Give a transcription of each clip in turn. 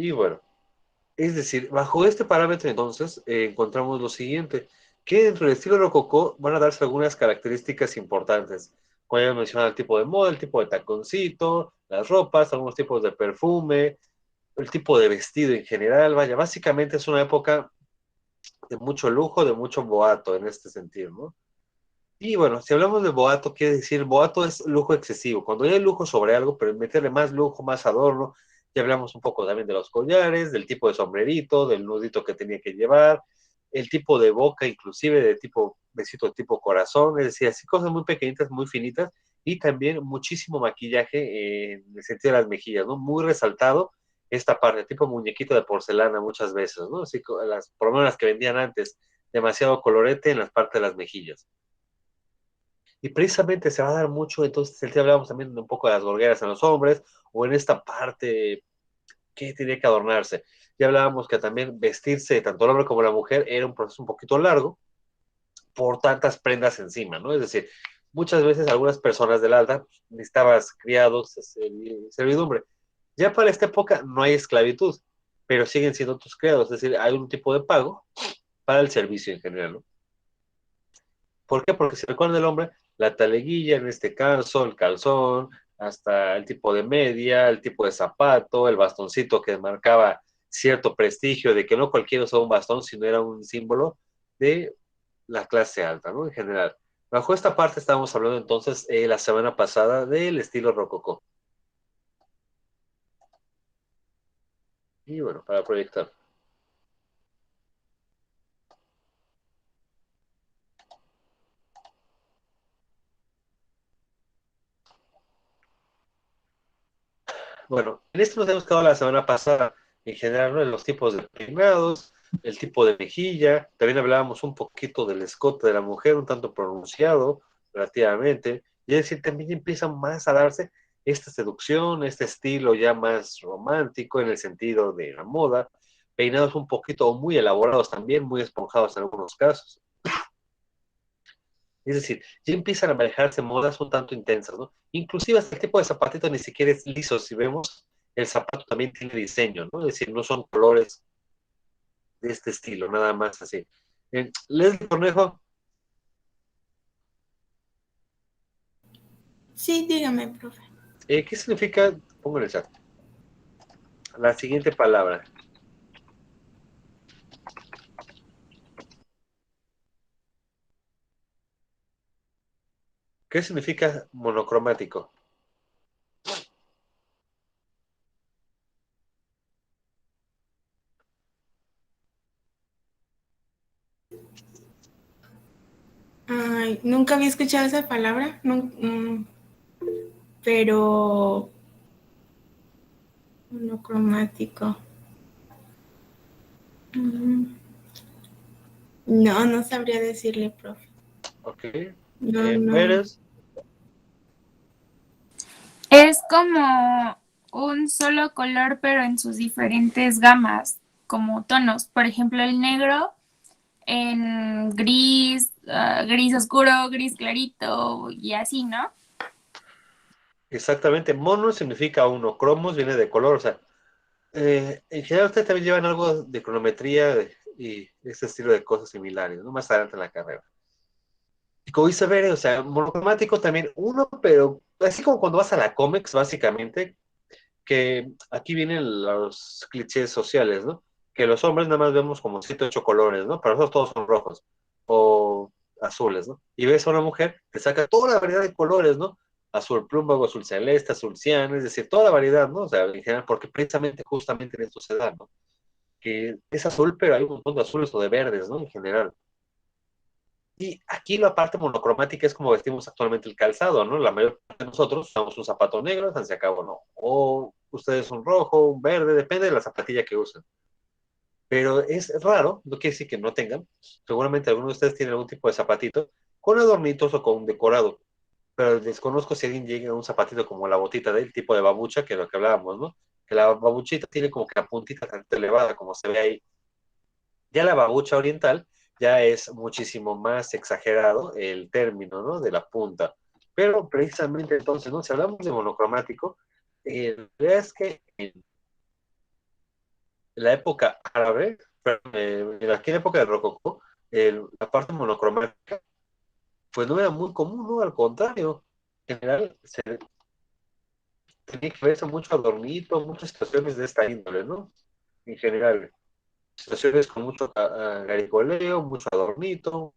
Y bueno, es decir, bajo este parámetro entonces encontramos lo siguiente, que dentro del estilo rococó van a darse algunas características importantes. Como ya mencionaba, el tipo de moda, el tipo de taconcito, las ropas, algunos tipos de perfume, el tipo de vestido en general, vaya, básicamente es una época de mucho lujo, de mucho boato en este sentido, ¿no? Y bueno, si hablamos de boato, quiere decir, boato es lujo excesivo. Cuando hay lujo sobre algo, pero meterle más lujo, más adorno, ya hablamos un poco también de los collares, del tipo de sombrerito, del nudito que tenía que llevar, el tipo de boca, inclusive de tipo besito de tipo corazón, es decir, así cosas muy pequeñitas, muy finitas, y también muchísimo maquillaje en el sentido de las mejillas, ¿no? Muy resaltado esta parte, tipo muñequito de porcelana muchas veces, ¿no? Así, por lo menos las que vendían antes, demasiado colorete en las partes de las mejillas. Y precisamente se va a dar mucho, entonces el día hablábamos también de un poco de las gorgueras en los hombres, o en esta parte que tenía que adornarse. Ya hablábamos que también vestirse, tanto el hombre como la mujer, era un proceso un poquito largo por tantas prendas encima, ¿no? Es decir, muchas veces algunas personas del alta necesitabas criados, servidumbre. Ya para esta época no hay esclavitud, pero siguen siendo tus criados, es decir, hay un tipo de pago para el servicio en general, ¿no? ¿Por qué? Porque si recuerda el hombre, la taleguilla, en este caso, el calzón, hasta el tipo de media, el tipo de zapato, el bastoncito que marcaba cierto prestigio de que no cualquiera usaba un bastón, sino era un símbolo de la clase alta, ¿no? En general. Bajo esta parte estábamos hablando entonces la semana pasada del estilo rococó. Y bueno, para proyectar. Bueno, en esto nos hemos quedado la semana pasada, en general, ¿no? En los tipos de peinados, el tipo de mejilla, también hablábamos un poquito del escote de la mujer, un tanto pronunciado, relativamente, y es decir, también empieza más a darse esta seducción, este estilo ya más romántico en el sentido de la moda, peinados un poquito muy elaborados también, muy esponjados en algunos casos. Es decir, ya empiezan a manejarse modas un tanto intensas, ¿no? Inclusive hasta el tipo de zapatito ni siquiera es liso, si vemos, el zapato también tiene diseño, ¿no? Es decir, no son colores de este estilo, nada más así. Leslie Cornejo, Sí, dígame, profe. ¿qué significa, pongo en el chat, la siguiente palabra? ¿Qué significa monocromático? Ay, nunca había escuchado esa palabra, pero monocromático. Mm, no, no sabría decirle, profe. Ok. No, no. Pérez, Es como un solo color, pero en sus diferentes gamas, como tonos. Por ejemplo, el negro en gris, gris oscuro, gris clarito y así, ¿no? exactamente. Mono significa uno, cromos viene de color, o sea, en general ustedes también llevan algo de cronometría y ese estilo de cosas similares, ¿no? Más adelante en la carrera. Y como dice Bere, o sea, monocromático también uno, pero así como cuando vas a la cómics, básicamente, que aquí vienen los clichés sociales, ¿no? Que los hombres nada más vemos como 7 8 colores, ¿no? Para nosotros todos son rojos o azules, ¿no? Y ves a una mujer que saca toda la variedad de colores, ¿no? Azul plúmbago, azul celeste, azul cian, es decir, toda la variedad, ¿no? O sea, en general, porque precisamente, justamente en esto se da, ¿no? Que es azul, pero hay un montón de azules o de verdes, ¿no? En general. Y aquí la parte monocromática es como vestimos actualmente el calzado, ¿no? La mayor parte de nosotros usamos un zapato negro, se acabó, ¿no? O ustedes un rojo, un verde, depende de la zapatilla que usen. Pero es raro, no quiere decir que no tengan. Seguramente algunos de ustedes tienen algún tipo de zapatito con adornitos o con decorado. Pero desconozco si alguien llega a un zapatito como la botita del tipo de babucha, que es lo que hablábamos, ¿no? Que la babuchita tiene como que la puntita tan elevada, como se ve ahí. Ya la babucha oriental ya es muchísimo más exagerado el término, ¿no? De la punta. Pero precisamente entonces, ¿no? Si hablamos de monocromático, la realidad es que en la época árabe, aquí en la época del Rococó, la parte monocromática, pues no era muy común, ¿no? Al contrario, en general se tenía que verse mucho adornito, muchas situaciones de esta índole, ¿no? En general, situaciones con mucho garicoleo, mucho adornito,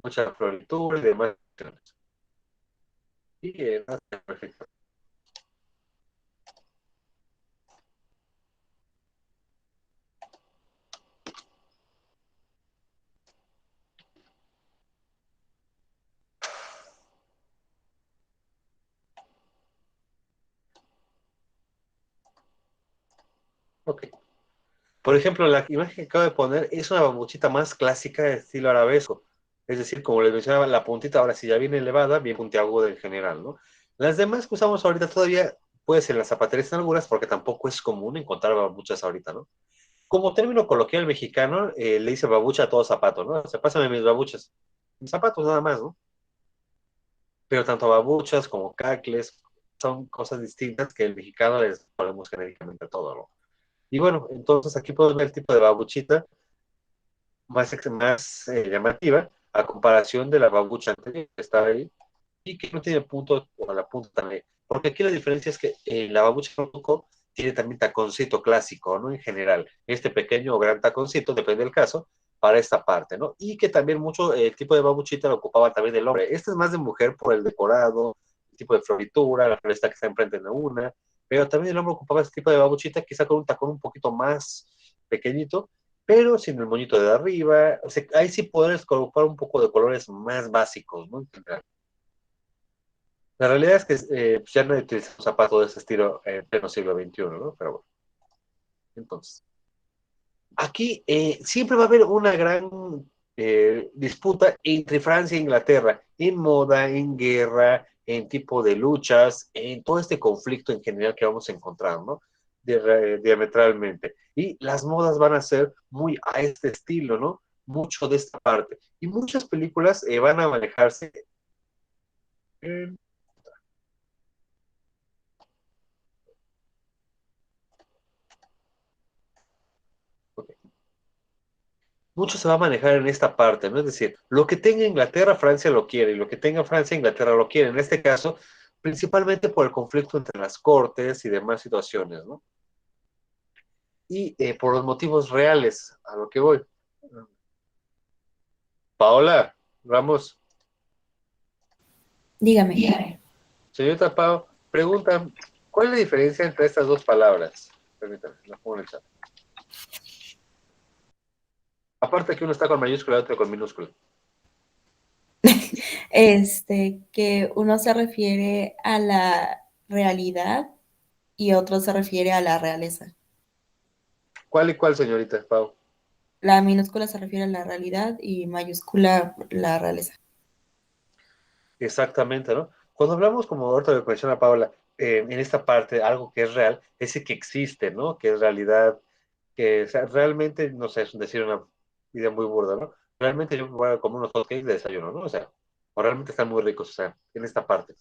mucha floritura y demás. Y perfecto. Ok. Por ejemplo, la imagen que acabo de poner es una bambuchita más clásica de estilo arabesco. Es decir, como les mencionaba, la puntita ahora sí ya viene elevada, bien puntiaguda en general, ¿no? Las demás que usamos ahorita todavía, puede ser en las zapaterías en algunas, porque tampoco es común encontrar bambuchas ahorita, ¿no? Como término coloquial mexicano, le dice babucha a todo zapato, ¿no? O sea, pásame mis babuchas. Mis zapatos nada más, ¿no? Pero tanto babuchas como cacles son cosas distintas que el mexicano les ponemos genéricamente a todo, ¿no? Y bueno, entonces aquí podemos ver el tipo de babuchita más llamativa a comparación de la babucha anterior que estaba ahí y que no tiene punto o la punta también. Porque aquí la diferencia es que la babucha rococó tiene también taconcito clásico, ¿no? En general, este pequeño o gran taconcito, depende del caso, para esta parte, ¿no? Y que también mucho el tipo de babuchita lo ocupaba también el hombre. Este es más de mujer por el decorado, el tipo de floritura, la floresta que está enfrente de una, pero también el hombre ocupaba este tipo de babuchita, quizá con un tacón un poquito más pequeñito, pero sin el moñito de arriba. O sea, ahí sí puedes colocar un poco de colores más básicos, ¿no? La realidad es que pues ya no utilizamos zapatos de ese estilo en pleno siglo XXI, ¿no? Pero bueno, entonces. Aquí siempre va a haber una gran disputa entre Francia e Inglaterra en moda, en guerra, en tipo de luchas, en todo este conflicto en general que vamos a encontrar, ¿no? Diametralmente. Y las modas van a ser muy a este estilo, ¿no? Mucho de esta parte. Y muchas películas van a manejarse. eh, Mucho se va a manejar en esta parte, ¿no? Es decir, lo que tenga Inglaterra, Francia lo quiere, y lo que tenga Francia, Inglaterra lo quiere. En este caso, principalmente por el conflicto entre las cortes y demás situaciones, ¿no? Y por los motivos reales, a lo que voy. Paola, Ramos, Dígame. señorita Pao, pregunta, ¿cuál es la diferencia entre estas dos palabras? Permítame, la pongo en el chat. Aparte que uno está con mayúscula y otro con minúscula. Que uno se refiere a la realidad y otro se refiere a la realeza. ¿Cuál y cuál, señorita Pau? La minúscula se refiere a la realidad y mayúscula la realeza. Exactamente, ¿no? Cuando hablamos, como ahorita lo menciona Paula, en esta parte, algo que es real, es el que existe, ¿no? Que es realidad, que o sea, realmente, no sé, es decir una idea muy burda, ¿no? Realmente yo voy a comer unos hotcakes de desayuno, ¿no? O sea, o realmente están muy ricos, o sea, en esta parte.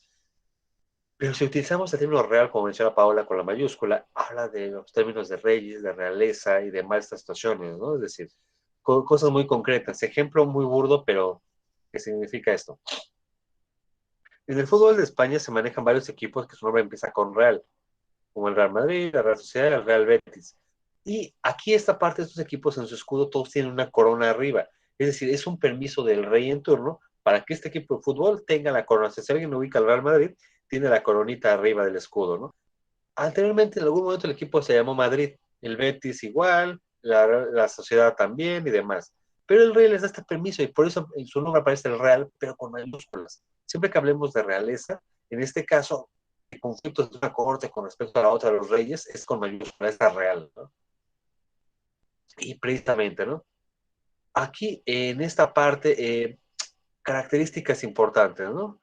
Pero si utilizamos el término real, como menciona Paola, con la mayúscula, habla de los términos de reyes, de realeza y demás estas situaciones, ¿no? Es decir, cosas muy concretas. Ejemplo muy burdo, pero ¿qué significa esto? En el fútbol de España se manejan varios equipos que su nombre empieza con Real, como el Real Madrid, la Real Sociedad y el Real Betis. Y aquí esta parte de estos equipos en su escudo todos tienen una corona arriba. Es decir, es un permiso del rey en turno para que este equipo de fútbol tenga la corona. Si alguien ubica al Real Madrid, tiene la coronita arriba del escudo, ¿no? Anteriormente, en algún momento, el equipo se llamó Madrid, el Betis igual, la Sociedad también y demás. Pero el rey les da este permiso y por eso en su nombre aparece el Real, pero con mayúsculas. Siempre que hablemos de realeza, en este caso, el conflicto de una corte con respecto a la otra de los reyes es con mayúsculas, es real, ¿no? Y precisamente, ¿no? Aquí, en esta parte, características importantes, ¿no?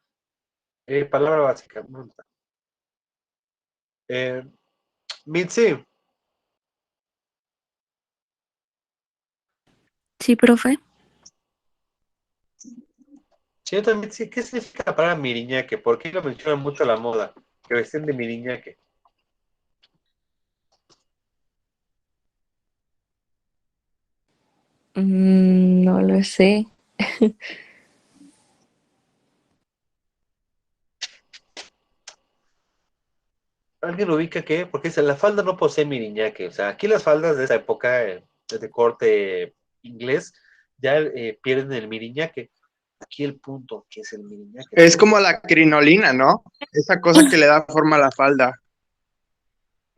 Palabra básica. Eh, Mitzi, Sí, profe. señor Mitzi, ¿qué significa la palabra miriñaque? ¿Por qué lo mencionan mucho a la moda? Que vestían de miriñaque. No lo sé. ¿Alguien lo ubica qué? Porque dice, la falda no posee miriñaque. O sea, aquí las faldas de esa época, de corte inglés, ya pierden el miriñaque. Aquí el punto, ¿qué es el miriñaque? Es como la crinolina, ¿no? Esa cosa que le da forma a la falda.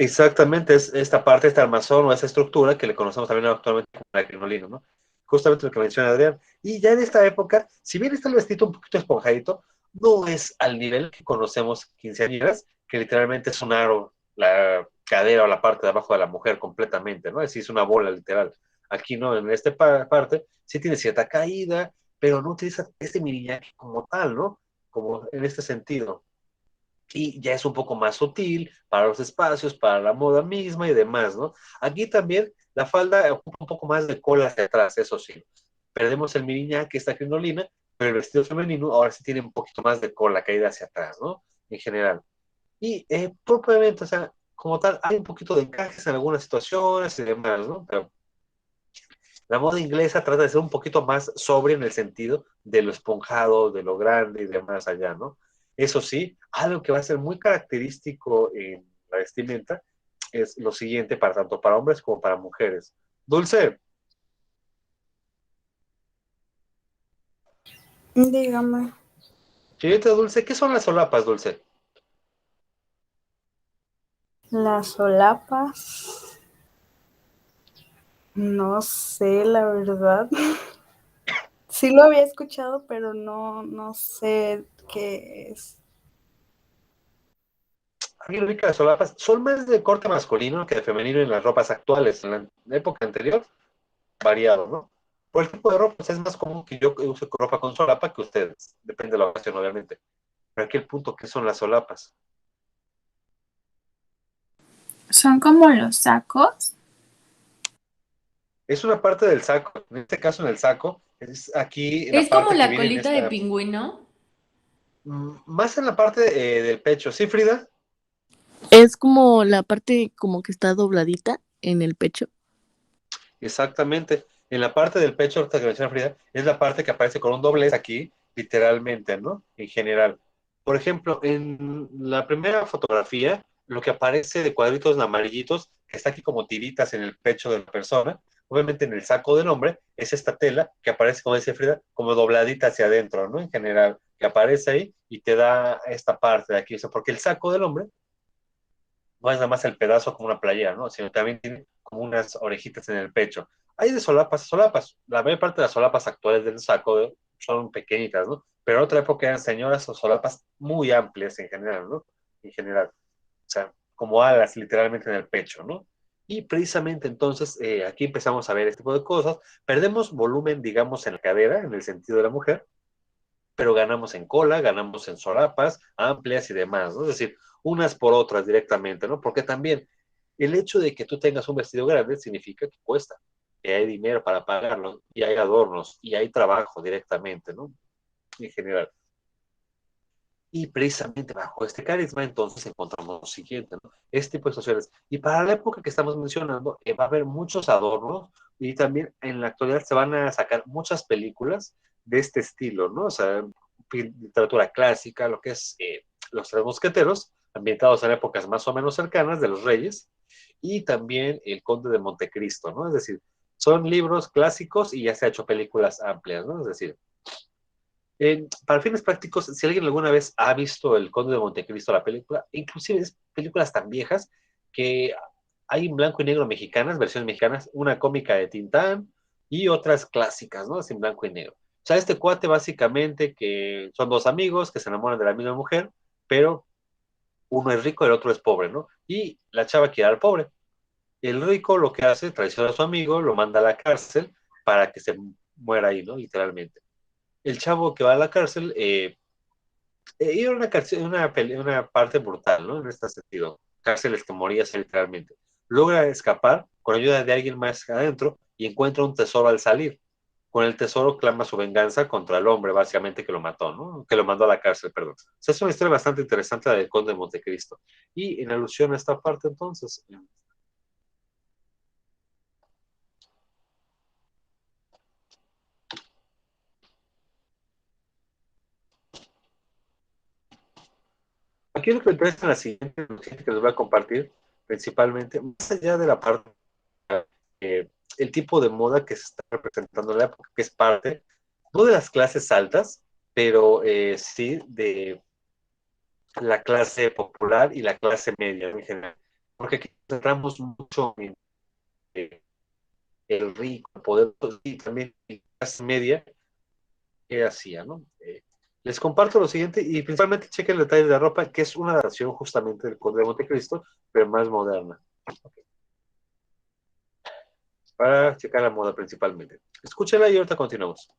Exactamente, es esta parte, este armazón o esa estructura que le conocemos también actualmente como la crinolina, ¿no? Justamente lo que menciona Adrián. Y ya en esta época, si bien está el vestido un poquito esponjadito, no es al nivel que conocemos quinceañeras, que literalmente es un aro, la cadera o la parte de abajo de la mujer completamente, ¿no? Es decir, es una bola literal. Aquí no, en esta parte sí tiene cierta caída, pero no utiliza este miriñaque como tal, ¿no? Como en este sentido y ya es un poco más sutil para los espacios, para la moda misma y demás, ¿no? Aquí también la falda ocupa un poco más de cola hacia atrás, eso sí. Perdemos el miriñá, que está crinolina, pero el vestido femenino ahora sí tiene un poquito más de cola caída hacia atrás, ¿no? En general. Y propiamente, o sea, como tal, hay un poquito de encajes en algunas situaciones y demás, ¿no? Pero la moda inglesa trata de ser un poquito más sobria en el sentido de lo esponjado, de lo grande y demás allá, ¿no? Eso sí, algo que va a ser muy característico en la vestimenta es lo siguiente para tanto para hombres como para mujeres. Dulce, Dígame. señorita Dulce, ¿qué son las solapas, Dulce? Las solapas, no sé, la verdad. Sí lo había escuchado, pero no sé qué es. ¿Alguien ubica las solapas? Son más de corte masculino que de femenino en las ropas actuales. En la época anterior, variado, ¿no? Por el tipo de ropa, pues es más común que yo use ropa con solapa que ustedes. Depende de la ocasión, obviamente. Pero aquí el punto, ¿qué son las solapas? Son como los sacos. Es una parte del saco, en este caso en el saco, es aquí en la Es como parte que la viene en colita de esta, pingüino. más en la parte del pecho, ¿sí, Frida? Es como la parte como que está dobladita en el pecho. Exactamente. En la parte del pecho, ahorita que menciona Frida, es la parte que aparece con un doblez aquí, literalmente, ¿no? En general. Por ejemplo, en la primera fotografía, lo que aparece de cuadritos en amarillitos, que está aquí como tiritas en el pecho de la persona, obviamente en el saco del hombre, es esta tela que aparece, como dice Frida, como dobladita hacia adentro, ¿no? En general, que aparece ahí y te da esta parte de aquí, o sea, porque el saco del hombre no es nada más el pedazo como una playera, ¿no? Sino también tiene como unas orejitas en el pecho. Hay de solapas a solapas. La mayor parte de las solapas actuales del saco son pequeñitas, ¿no? Pero en otra época eran señoras o solapas muy amplias en general, ¿no? En general. O sea, como alas literalmente en el pecho, ¿no? Y precisamente entonces aquí empezamos a ver este tipo de cosas. Perdemos volumen, digamos, en la cadera, en el sentido de la mujer, pero ganamos en cola, ganamos en solapas amplias y demás, ¿no? Es decir, unas por otras directamente, ¿no? Porque también el hecho de que tú tengas un vestido grande significa que cuesta, que hay dinero para pagarlo, y hay adornos, y hay trabajo directamente, ¿no? En general. Y precisamente bajo este carisma, entonces encontramos lo siguiente, ¿no? Este tipo de sociales. Y para la época que estamos mencionando, va a haber muchos adornos y también en la actualidad se van a sacar muchas películas de este estilo, ¿no? O sea, literatura clásica, lo que es Los Tres Mosqueteros, ambientados en épocas más o menos cercanas de los Reyes, y también El Conde de Montecristo, ¿no? Es decir, son libros clásicos y ya se ha hecho películas amplias, ¿no? Es decir, para fines prácticos, si alguien alguna vez ha visto El Conde de Montecristo, la película, inclusive es películas tan viejas que hay en blanco y negro mexicanas, versiones mexicanas, una cómica de Tintán y otras clásicas, ¿no? Es en blanco y negro. O sea, este cuate básicamente que son dos amigos que se enamoran de la misma mujer, pero uno es rico y el otro es pobre, ¿no? Y la chava quiere al pobre. El rico lo que hace, traiciona a su amigo, lo manda a la cárcel para que se muera ahí, ¿no? Literalmente. El chavo que va a la cárcel y era una parte brutal, ¿no? En este sentido. Cárceles que morías literalmente. Logra escapar con ayuda de alguien más adentro y encuentra un tesoro al salir. Con el tesoro clama su venganza contra el hombre, básicamente, que lo mató, ¿no? Que lo mandó a la cárcel, perdón. O sea, es una historia bastante interesante la del Conde de Montecristo. Y en alusión a esta parte, entonces, quiero que entres en la siguiente noticia que les voy a compartir, principalmente, más allá de la parte, el tipo de moda que se está representando en la época, que es parte, no de las clases altas, pero sí de la clase popular y la clase media en general. Porque aquí centramos mucho en el rico, el poderoso y también la clase media que hacía, ¿no? Les comparto lo siguiente y principalmente chequen el detalle de la ropa, que es una adaptación justamente del Conde de Montecristo, pero más moderna. Para checar la moda principalmente. Escúchenla y ahorita continuamos.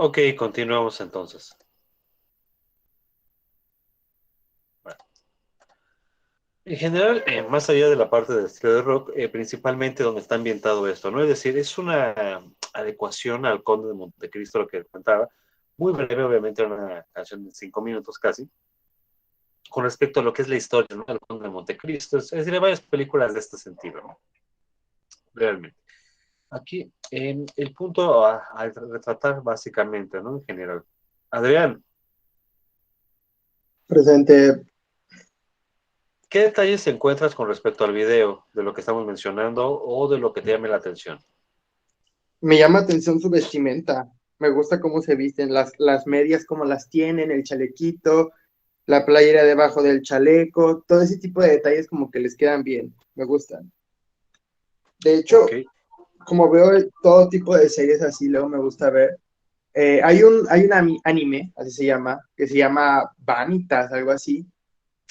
Ok, continuamos entonces. Bueno, en general, más allá de la parte del estilo de rock, principalmente donde está ambientado esto, ¿no? Es decir, es una adecuación al Conde de Montecristo, lo que contaba, muy breve, obviamente, una canción de 5 minutos casi, con respecto a lo que es la historia, ¿no? Del Conde de Montecristo, es decir, hay varias películas de este sentido, ¿no? Realmente. Aquí, el punto a retratar básicamente, ¿no? En general. Adrián, Presente. ¿qué detalles encuentras con respecto al video de lo que estamos mencionando o de lo que te llame la atención? Me llama atención su vestimenta. Me gusta cómo se visten, las medias, cómo las tienen, el chalequito, la playera debajo del chaleco, todo ese tipo de detalles como que les quedan bien. Me gustan. De Ok, hecho, como veo todo tipo de series así, luego me gusta ver. Hay un anime, así se llama, que se llama Vanitas, algo así.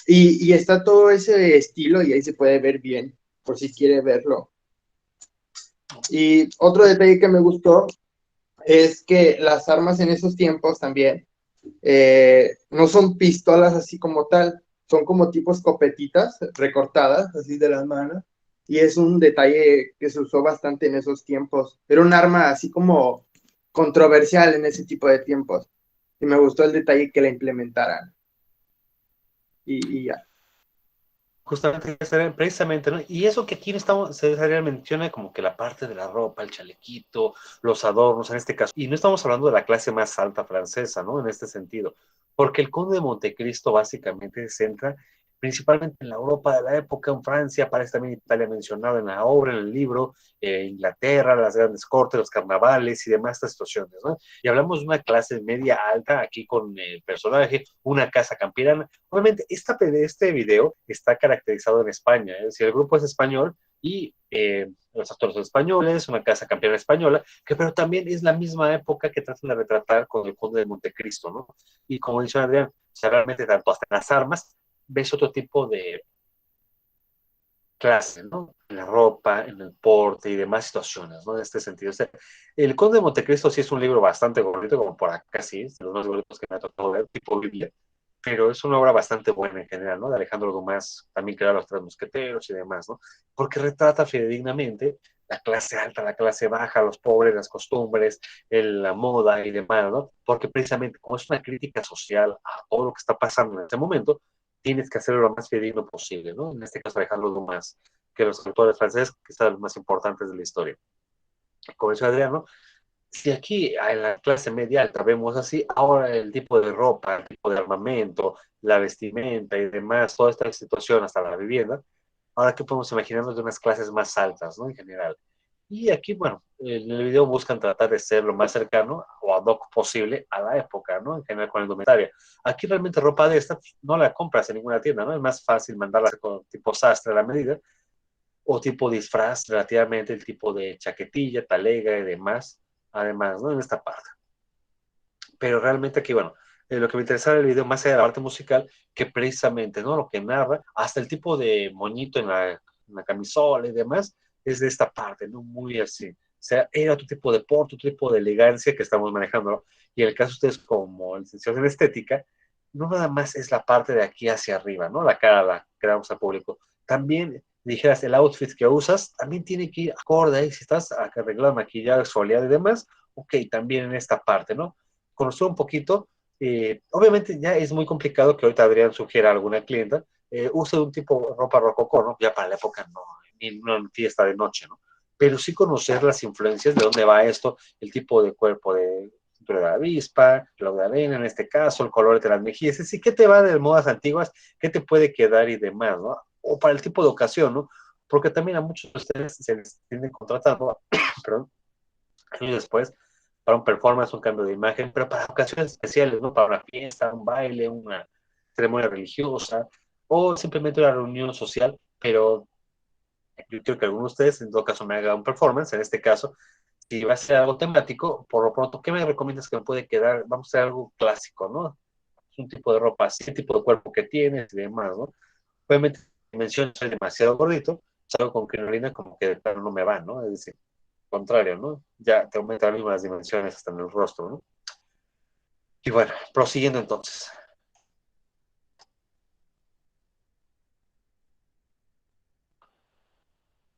Y está todo ese estilo y ahí se puede ver bien, por si quiere verlo. Y otro detalle que me gustó es que las armas en esos tiempos también no son pistolas así como tal, son como tipo escopetitas recortadas así de las manos. Y es un detalle que se usó bastante en esos tiempos. Era un arma así como controversial en ese tipo de tiempos. Y me gustó el detalle que la implementaran. Y ya. justamente precisamente, ¿no? Y eso que aquí no estamos, se menciona como que la parte de la ropa, el chalequito, los adornos en este caso, y no estamos hablando de la clase más alta francesa, ¿no? En este sentido, porque el Conde de Montecristo básicamente se centra principalmente en la Europa de la época, en Francia, aparece también Italia mencionado en la obra, en el libro, Inglaterra, las grandes cortes, los carnavales y demás estas situaciones, ¿no? Y hablamos de una clase media alta aquí con el personaje, una casa campirana. Obviamente, este video está caracterizado en España, es decir, el grupo es español y los actores son españoles, una casa campeona española, que pero también es la misma época que tratan de retratar con el Conde de Montecristo, ¿no? Y como dice Adrián, o sea, realmente tanto hasta en las armas ves otro tipo de clase, ¿no? En la ropa, en el porte y demás situaciones, ¿no? En este sentido. O sea, el Conde de Montecristo sí es un libro bastante gordito, como por acá sí, es de los más gorditos que me ha tocado ver, tipo Biblia, pero es una obra bastante buena en general, ¿no? De Alejandro Dumas, también creó Los Tres Mosqueteros y demás, ¿no? Porque retrata fidedignamente la clase alta, la clase baja, los pobres, las costumbres, la moda y demás, ¿no? Porque precisamente como es una crítica social a todo lo que está pasando en este momento, tienes que hacerlo lo más fidedigno posible, ¿no? En este caso Alejandro Dumas, que los autores franceses, que son los más importantes de la historia. Como dice Adriano, si aquí en la clase media alta vemos así, ahora el tipo de ropa, el tipo de armamento, la vestimenta y demás, toda esta situación hasta la vivienda, ahora qué podemos imaginarnos de unas clases más altas, ¿no? En general. Y aquí, bueno, en el video buscan tratar de ser lo más cercano o ad hoc posible a la época, ¿no? En general con la indumentaria. Aquí realmente ropa de esta pues, no la compras en ninguna tienda, ¿no? Es más fácil mandarla con tipo sastre a la medida o tipo disfraz, relativamente el tipo de chaquetilla, talega y demás, además, ¿no? En esta parte. Pero realmente aquí, bueno, lo que me interesaba el video, más allá de la parte musical, que precisamente, ¿no? Lo que narra, hasta el tipo de moñito en la camisola y demás, es de esta parte, ¿no? Muy así. O sea, era otro tipo de porte, otro tipo de elegancia que estamos manejando, ¿no? Y en el caso de ustedes, como licenciados en estética, no nada más es la parte de aquí hacia arriba, ¿no? La cara la que damos al público. También, dijeras, el outfit que usas también tiene que ir acorde, y si estás arreglado, maquillado, soleado y demás, ok, también en esta parte, ¿no? Conocer un poquito. Obviamente ya es muy complicado que ahorita Adrián sugiera a alguna clienta use un tipo de ropa rococó, ¿no? Ya para la época no, ni una fiesta de noche, ¿no? Pero sí conocer las influencias, de dónde va esto, el tipo de cuerpo de cintura de la avispa, lo de arena en este caso, el color de las mejillas, es decir, ¿qué te va de modas antiguas? ¿Qué te puede quedar y demás, ¿no? O para el tipo de ocasión, ¿no? Porque también a muchos de ustedes se les tienden contratando, perdón, años después, para un performance, un cambio de imagen, pero para ocasiones especiales, ¿no? Para una fiesta, un baile, una ceremonia religiosa o simplemente una reunión social, pero yo quiero que alguno de ustedes, en todo caso, me haga un performance, en este caso, si va a ser algo temático, por lo pronto, ¿qué me recomiendas que me puede quedar? Vamos a hacer algo clásico, ¿no? Un tipo de ropa así, el tipo de cuerpo que tienes y demás, ¿no? Obviamente, si mencionas soy demasiado gordito, salgo con crinolina como que de plano no me va, ¿no? Es decir, contrario, ¿no? Ya te aumentan las dimensiones hasta en el rostro, ¿no? Y bueno, prosiguiendo entonces.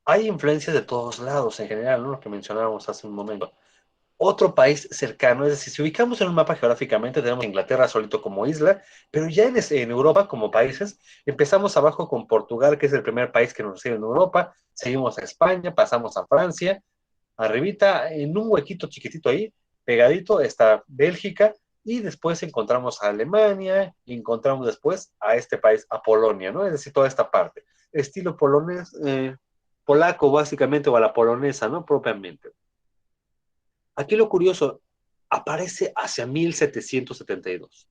Hay influencias de todos lados en general, ¿no? Lo que mencionábamos hace un momento. Otro país cercano, es decir, si ubicamos en un mapa geográficamente, tenemos Inglaterra solito como isla, pero ya en Europa como países, empezamos abajo con Portugal, que es el primer país que nos recibe en Europa, seguimos a España, pasamos a Francia, arribita, en un huequito chiquitito ahí, pegadito, está Bélgica, y después encontramos a Alemania, y encontramos después a este país, a Polonia, ¿no? Es decir, toda esta parte. Estilo polonés, polaco básicamente, o a la polonesa, ¿no? Propiamente. Aquí lo curioso, aparece hacia 1772.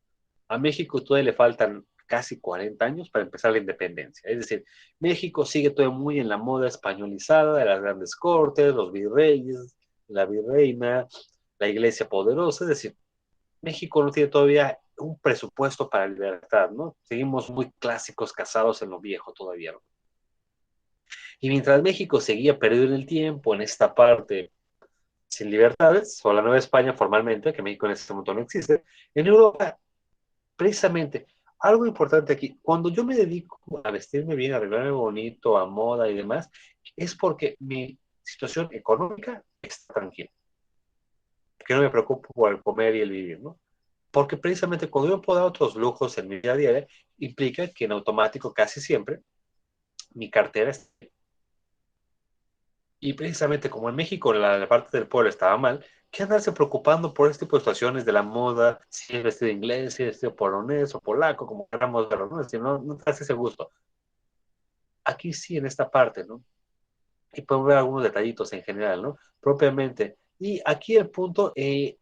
A México todavía le faltan casi 40 años para empezar la independencia. Es decir, México sigue todavía muy en la moda españolizada de las grandes cortes, los virreyes, la virreina, la iglesia poderosa. Es decir, México no tiene todavía un presupuesto para la libertad, ¿no? Seguimos muy clásicos casados en lo viejo todavía, ¿no? Y mientras México seguía perdido en el tiempo, en esta parte sin libertades, o la Nueva España formalmente, que México en ese momento no existe, en Europa, precisamente, algo importante aquí, cuando yo me dedico a vestirme bien, a arreglarme bonito, a moda y demás, es porque mi situación económica está tranquila, que no me preocupo por el comer y el vivir, ¿no? Porque precisamente cuando yo puedo dar otros lujos en mi día a día, implica que en automático casi siempre mi cartera está. Y precisamente como en México la parte del pueblo estaba mal, ¿qué andarse preocupando por este tipo de situaciones de la moda? Si es vestido inglés, si es vestido polonés o polaco, como queramos verlo, ¿no? Es decir, no te hace ese gusto. Aquí sí, en esta parte, ¿no? Y podemos ver algunos detallitos en general, ¿no? Propiamente. Y aquí el punto,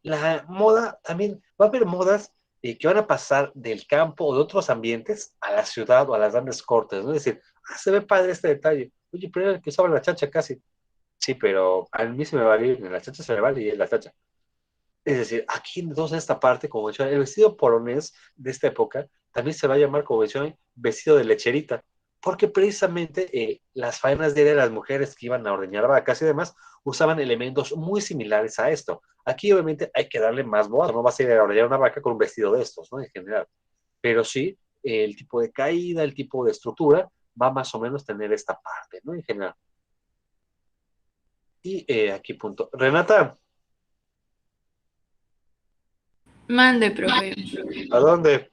la moda, también va a haber modas que van a pasar del campo o de otros ambientes a la ciudad o a las grandes cortes, ¿no? Es decir, se ve padre este detalle. Oye, pero era el que usaba la chacha casi. Sí, pero a mí se me va a ir, en la chacha se me va a ir la chacha. Es decir, aquí entonces esta parte, como mencioné, el vestido polonés de esta época también se va a llamar, como mencioné, vestido de lecherita, porque precisamente las faenas de las mujeres que iban a ordeñar vacas y demás usaban elementos muy similares a esto. Aquí obviamente hay que darle más moda, no vas a ir a ordeñar una vaca con un vestido de estos, ¿no? En general. Pero sí, el tipo de caída, el tipo de estructura va más o menos a tener esta parte, ¿no? En general. Y aquí punto. Renata, Mande, profe. ¿a dónde?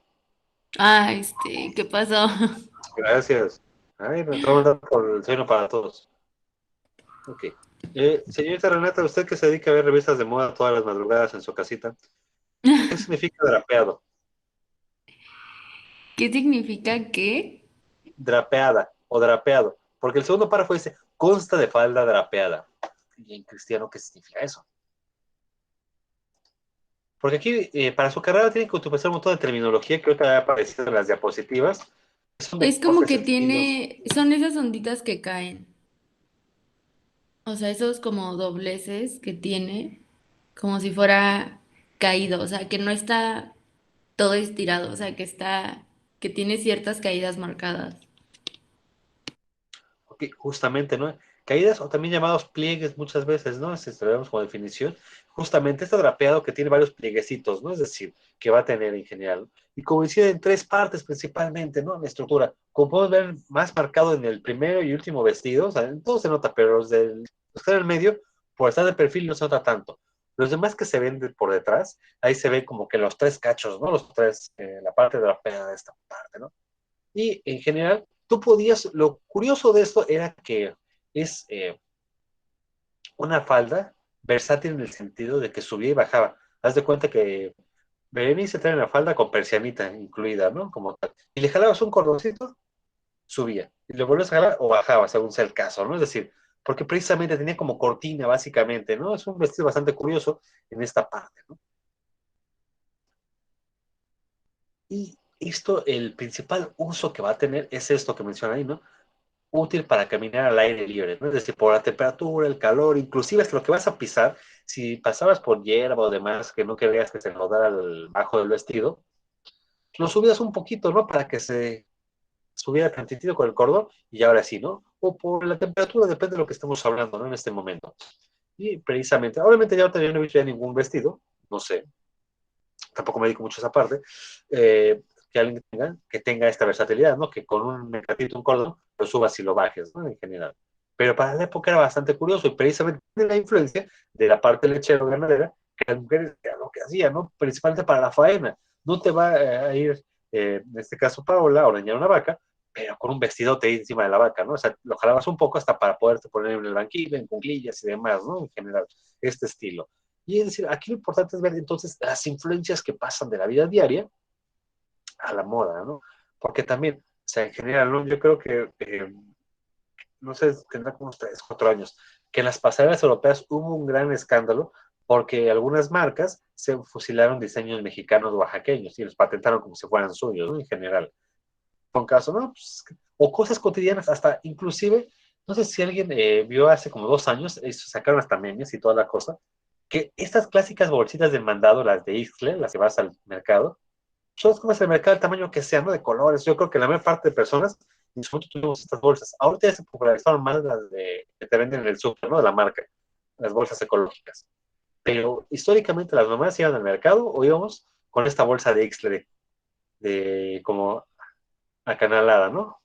Ah, ¿qué pasó? Gracias. Ay, me acabo de dar por el sueño para todos. Ok. Señorita Renata, usted que se dedica a ver revistas de moda todas las madrugadas en su casita, ¿qué significa drapeado? ¿Qué significa qué? Drapeada o drapeado. Porque el segundo párrafo dice, consta de falda drapeada. ¿Y en cristiano qué significa eso? Porque aquí, para su carrera, tiene que utilizar un montón de terminología que ahorita ha aparecido en las diapositivas. Son de Es como cortes, que estilos. son esas onditas que caen. O sea, esos como dobleces que tiene, como si fuera caído, o sea, que no está todo estirado, o sea, que tiene ciertas caídas marcadas. Ok, justamente, ¿no? Caídas o también llamados pliegues muchas veces, ¿no? Si tenemos como definición, justamente este drapeado que tiene varios plieguecitos, ¿no? Es decir, que va a tener en general. Y coincide en tres partes principalmente, ¿no? En la estructura. Como podemos ver, más marcado en el primero y último vestido, o sea, en todo se nota, pero los que están en el medio, por estar de perfil no se nota tanto. Los demás que se ven por detrás, ahí se ve como que los tres cachos, ¿no? Los tres, la parte drapeada de esta parte, ¿no? Y en general, tú podías, lo curioso de esto era que es una falda versátil en el sentido de que subía y bajaba. Haz de cuenta que Berenice trae una falda con persianita incluida, ¿no? Como tal. Y le jalabas un cordoncito, subía. Y le volvías a jalar o bajaba, según sea el caso, ¿no? Es decir, porque precisamente tenía como cortina, básicamente, ¿no? Es un vestido bastante curioso en esta parte, ¿no? Y esto, el principal uso que va a tener es esto que menciona ahí, ¿no? Útil para caminar al aire libre, ¿no? Es decir, por la temperatura, el calor, inclusive hasta lo que vas a pisar, si pasabas por hierba o demás que no querías que se enlodara bajo del vestido, lo subías un poquito, ¿no? Para que se subiera tantitito con el cordón y ahora sí, ¿no? O por la temperatura, depende de lo que estemos hablando, ¿no? En este momento. Y precisamente, obviamente ya no he visto ya ningún vestido, no sé, tampoco me dedico mucho a esa parte, que alguien que tenga esta versatilidad, ¿no? Que con un mecatito, un cordón, lo subas y lo bajes, ¿no? En general. Pero para la época era bastante curioso y precisamente de la influencia de la parte lechero ganadera, que las mujeres era lo que hacían, ¿no? Principalmente para la faena. No te va a ir, en este caso Paola, a ordeñar una vaca, pero con un vestidote ahí encima de la vaca, ¿no? O sea, lo jalabas un poco hasta para poderte poner en el banquillo, en cuclillas y demás, ¿no? En general, este estilo. Y es decir, aquí lo importante es ver entonces las influencias que pasan de la vida diaria a la moda, ¿no? Porque también, o sea, en general, ¿no? Yo creo que, no sé, tendrá como unos 3, 4 años, que en las pasarelas europeas hubo un gran escándalo porque algunas marcas se fusilaron diseños mexicanos o oaxaqueños y los patentaron como si fueran suyos, ¿no? En general. Con caso, ¿no? Pues, o cosas cotidianas, hasta inclusive, no sé si alguien vio hace como 2 años, sacaron hasta memes y toda la cosa, que estas clásicas bolsitas de mandado, las de Ixtle, las que vas al mercado, son como es el mercado del tamaño que sea, ¿no? De colores. Yo creo que la mayor parte de personas en su momento tuvimos estas bolsas. Ahorita ya se popularizaron más las que te venden en el súper, ¿no? De la marca, las bolsas ecológicas. Pero históricamente las mamás iban al mercado o íbamos con esta bolsa de Ixtle de como acanalada, ¿no?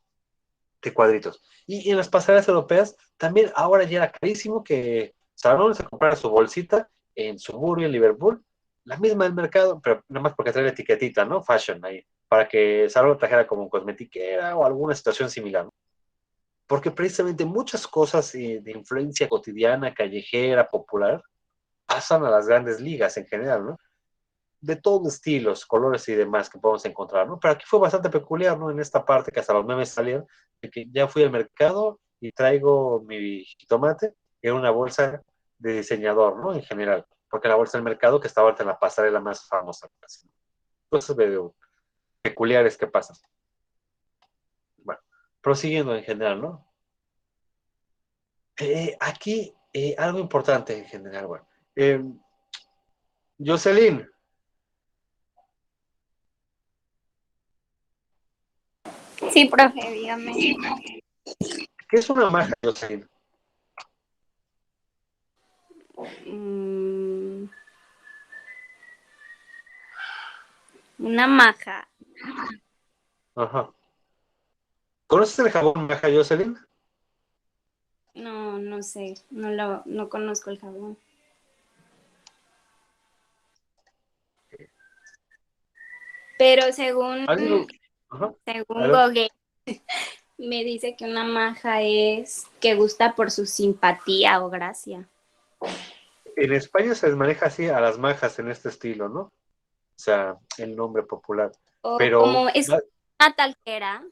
De cuadritos. Y en las pasarelas europeas también ahora ya era carísimo que Salón se comprara su bolsita en Suburbia, en Liverpool, la misma del mercado, pero nada más porque trae la etiquetita, ¿no? Fashion ahí, para que Salón lo trajera como un cosmetiquera o alguna situación similar, ¿no? Porque precisamente muchas cosas de influencia cotidiana, callejera, popular, pasan a las grandes ligas en general, ¿no? De todos estilos, colores y demás que podemos encontrar, ¿no? Pero aquí fue bastante peculiar, ¿no? En esta parte que hasta los memes salieron, de que ya fui al mercado y traigo mi jitomate en una bolsa de diseñador, ¿no? En general, porque la bolsa del mercado que está ahorita en la pasarela más famosa. Cosas medio peculiares que pasan. Bueno, prosiguiendo en general, ¿no? Aquí, algo importante en general, bueno. Jocelyn, Sí, profe, dígame. ¿qué es una maja, Jocelyn? Mm, una maja. Ajá. ¿Conoces el jabón maja, Jocelyn? No, no sé, no conozco el jabón. Pero ¿Alguien? Ajá. según Adelante. Google, me dice que una maja es que gusta por su simpatía o gracia. En España se les maneja así a las majas en este estilo, ¿no? O sea, el nombre popular. O Pero como es una talquera.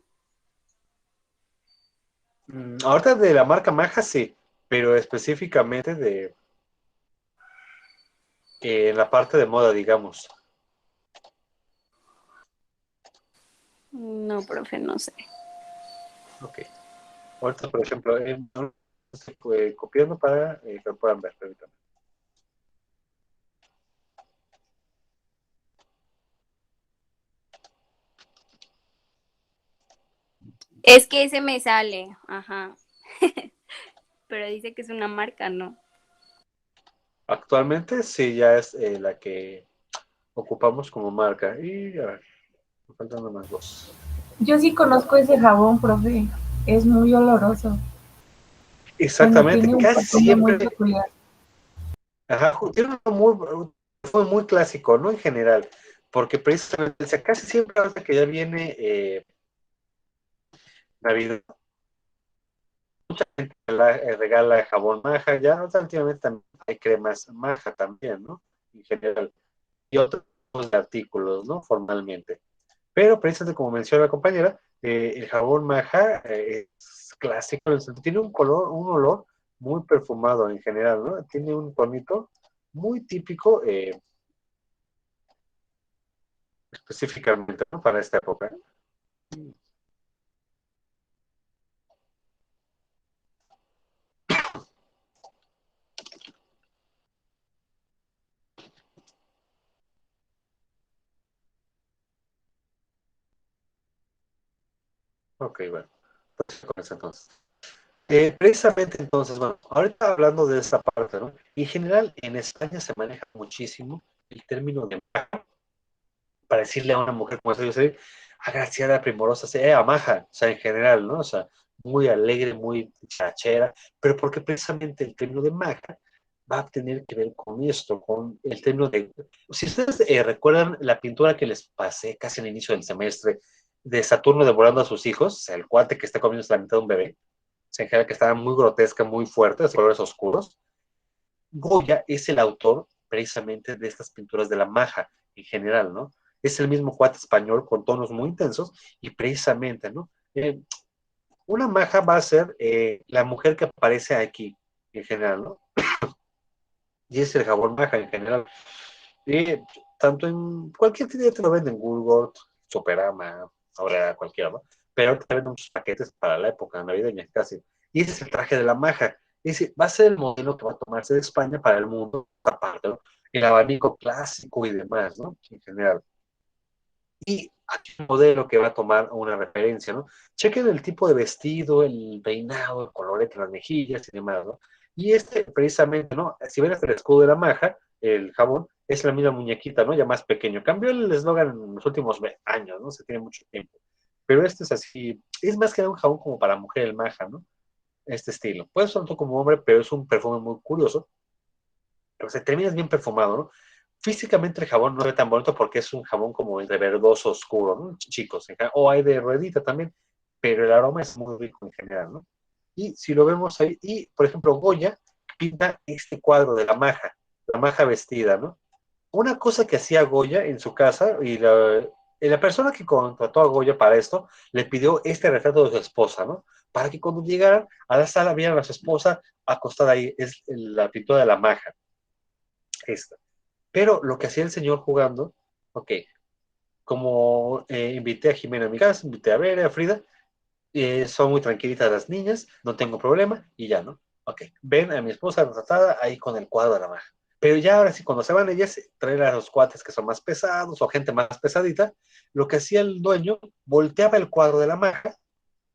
ahorita de la marca Maja sí, pero específicamente de la parte de moda, digamos. No, profe, no sé. Ok. Ahorita, por ejemplo, no estoy copiando para que lo puedan ver. Permítanme. Es que ese me sale, ajá. Pero dice que es una marca, ¿no? Actualmente sí, ya es la que ocupamos como marca. Y a ver, me faltan nomás dos. Yo sí conozco ese jabón, profe. Es muy oloroso. Bueno, Exactamente, tiene un casi perfume muy siempre. peculiar. Ajá, tiene fue muy clásico, ¿no? En general, porque precisamente, o sea, casi siempre hasta que ya viene Navidad, regala jabón maja, ya ¿no? Últimamente también hay cremas maja también, ¿no? En general, y otros artículos, ¿no? Formalmente. Pero precisamente como menciona la compañera, el jabón maja es clásico, en el sentido, tiene un color, un olor muy perfumado en general, ¿no? Tiene un tonito muy típico, específicamente, ¿no? Para esta época. Ok, bueno, pues con eso entonces. Precisamente entonces, bueno, ahorita hablando de esa parte, ¿no? En general, en España se maneja muchísimo el término de maja, para decirle a una mujer como esa, yo soy agraciada, primorosa, amaja, o sea, en general, ¿no? O sea, muy alegre, muy chachera, pero porque precisamente el término de maja va a tener que ver con esto, con el término de... Si ustedes recuerdan la pintura que les pasé casi al inicio del semestre de Saturno devorando a sus hijos, o sea, el cuate que está comiendo la mitad de un bebé, o sea, en general que estaba muy grotesca, muy fuerte, de colores oscuros, Goya es el autor precisamente de estas pinturas de la maja en general, ¿no? Es el mismo cuate español con tonos muy intensos y precisamente, ¿no? Una maja va a ser la mujer que aparece aquí en general, ¿no? Y es el jabón maja en general. Y tanto en cualquier tienda te lo venden, Woolworth, Superama, ahora cualquiera, ¿no? Pero también muchos paquetes para la época navideña, casi. Y ese es el traje de la maja. Ese va a ser el modelo que va a tomarse de España para el mundo, aparte, ¿no? El abanico clásico y demás, ¿no? En general. Y aquí un modelo que va a tomar una referencia, ¿no? Chequen el tipo de vestido, el peinado, el colorete en las mejillas y demás, ¿no? Y este, precisamente, ¿no? Si ven hasta el escudo de la maja, el jabón, es la misma muñequita, ¿no? Ya más pequeño. Cambió el eslogan en los últimos años, ¿no? Se tiene mucho tiempo. Pero este es así, es más que un jabón como para mujer el maja, ¿no? Este estilo. Puede ser tanto como hombre, pero es un perfume muy curioso. Pero se termina bien perfumado, ¿no? Físicamente el jabón no ve tan bonito porque es un jabón como de verdoso oscuro, ¿no? Chicos, o hay de ruedita también, pero el aroma es muy rico en general, ¿no? Y si lo vemos ahí, y por ejemplo, Goya pinta este cuadro de la maja vestida, ¿no? Una cosa que hacía Goya en su casa, y la persona que contrató a Goya para esto, le pidió este retrato de su esposa, ¿no? Para que cuando llegaran a la sala vieran a su esposa acostada ahí, es la pintura de la maja, esta. Pero lo que hacía el señor jugando, ok, como invité a Jimena a mi casa, invité a Vera, a Frida, son muy tranquilitas las niñas, no tengo problema, y ya, ¿no? Ok, ven a mi esposa retratada ahí con el cuadro de la maja. Pero ya ahora sí, cuando se van ellas, traer a los cuates que son más pesados o gente más pesadita, lo que hacía el dueño, volteaba el cuadro de la maja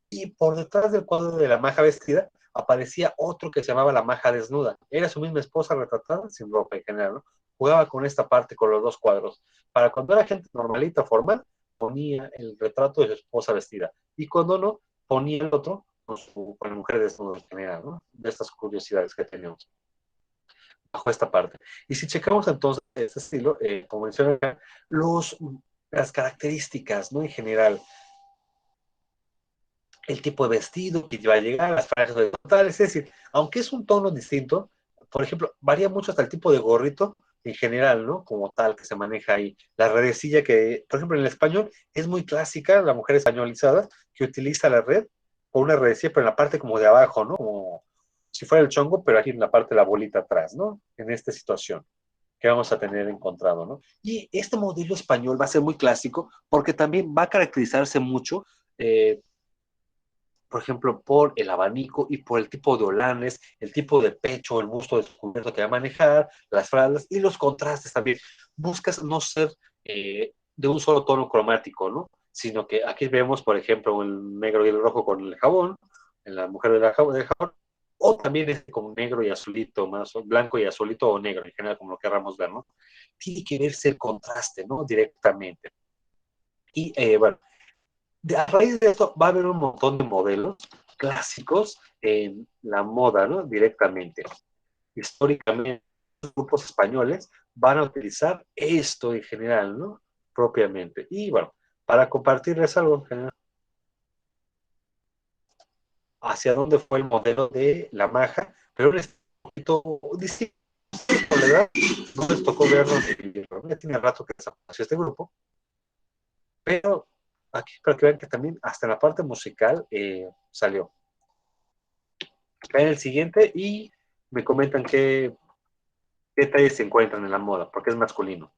y por detrás del cuadro de la maja vestida aparecía otro que se llamaba la maja desnuda. Era su misma esposa retratada sin ropa en general, ¿no? Jugaba con esta parte, con los dos cuadros. Para cuando era gente normalita, formal, ponía el retrato de su esposa vestida. Y cuando no, ponía el otro con la mujer desnuda en general, ¿no? De estas curiosidades que tenemos bajo esta parte. Y si checamos entonces este estilo, como mencioné, los, las características, ¿no? En general, el tipo de vestido que va a llegar, las franjas horizontales, es decir, aunque es un tono distinto, por ejemplo, varía mucho hasta el tipo de gorrito en general, ¿no? Como tal que se maneja ahí. La redecilla que, por ejemplo, en el español es muy clásica, la mujer españolizada que utiliza la red con una redecilla, pero en la parte como de abajo, ¿no? Como si fuera el chongo, pero aquí en la parte de la bolita atrás, ¿no? En esta situación que vamos a tener encontrado, ¿no? Y este modelo español va a ser muy clásico porque también va a caracterizarse mucho por ejemplo, por el abanico y por el tipo de olanes, el tipo de pecho, el busto descubierto que va a manejar, las faldas y los contrastes también. Buscas no ser de un solo tono cromático, ¿no? Sino que aquí vemos, por ejemplo, el negro y el rojo con el jabón, en la mujer del jabón, o también es con negro y azulito, más blanco y azulito o negro, en general, como lo querramos ver, ¿no? Tiene que verse el contraste, ¿no? Directamente. Y bueno, a raíz de esto va a haber un montón de modelos clásicos en la moda, ¿no? Directamente. Históricamente, los grupos españoles van a utilizar esto en general, ¿no? Propiamente. Y bueno, para compartirles algo en general, hacia dónde fue el modelo de la maja, pero es un poquito distinto, ¿verdad? No les tocó verlo, ya tiene rato que desapareció este grupo, pero aquí para que vean que también hasta en la parte musical salió. Ven el siguiente y me comentan qué detalles se encuentran en la moda, porque es masculino.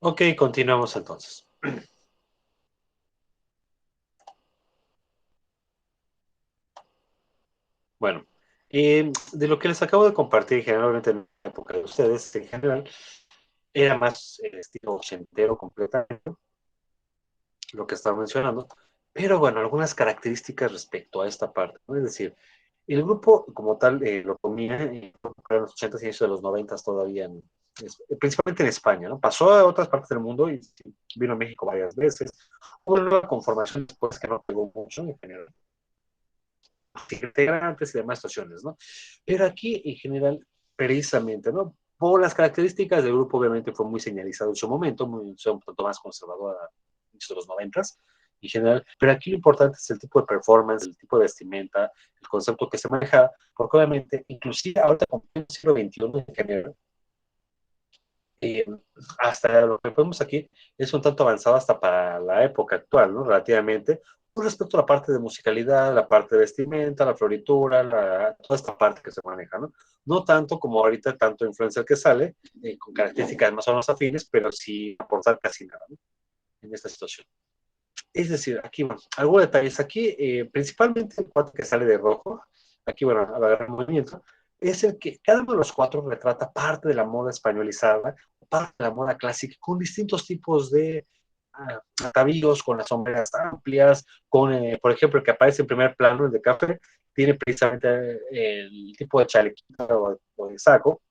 Ok, continuamos entonces. Bueno, de lo que les acabo de compartir, generalmente en la época de ustedes, en general, era más el estilo ochentero completamente, lo que estaba mencionando, pero bueno, algunas características respecto a esta parte, ¿no? Es decir, el grupo como tal lo comía en los 80s y inicios de los 90s todavía, principalmente en España, ¿no? Pasó a otras partes del mundo y vino a México varias veces. Hubo una nueva conformación después que no pegó mucho en general, integrantes y demás situaciones, ¿no? Pero aquí en general, precisamente, ¿no? Por las características del grupo, obviamente fue muy señalizado en su momento, un tanto más conservador a inicios de los 90s en general, pero aquí lo importante es el tipo de performance, el tipo de vestimenta, el concepto que se maneja, porque obviamente, inclusive ahorita con el siglo XXI en general, eh, hasta lo que vemos aquí es un tanto avanzado hasta para la época actual, ¿no? Relativamente, con respecto a la parte de musicalidad, la parte de vestimenta, la floritura, toda esta parte que se maneja, ¿no? No tanto como ahorita, tanto influencer que sale, con características más o menos afines, pero sin aportar casi nada, ¿no? En esta situación. Es decir, aquí, bueno, algunos detalles. Aquí, principalmente el cuadro que sale de rojo, aquí, bueno, a ver el movimiento, es el que cada uno de los cuatro retrata parte de la moda españolizada, parte de la moda clásica, con distintos tipos de atavíos, con las sombreras amplias, con, por ejemplo, el que aparece en primer plano, el de café, tiene precisamente el tipo de chalequito o de saco,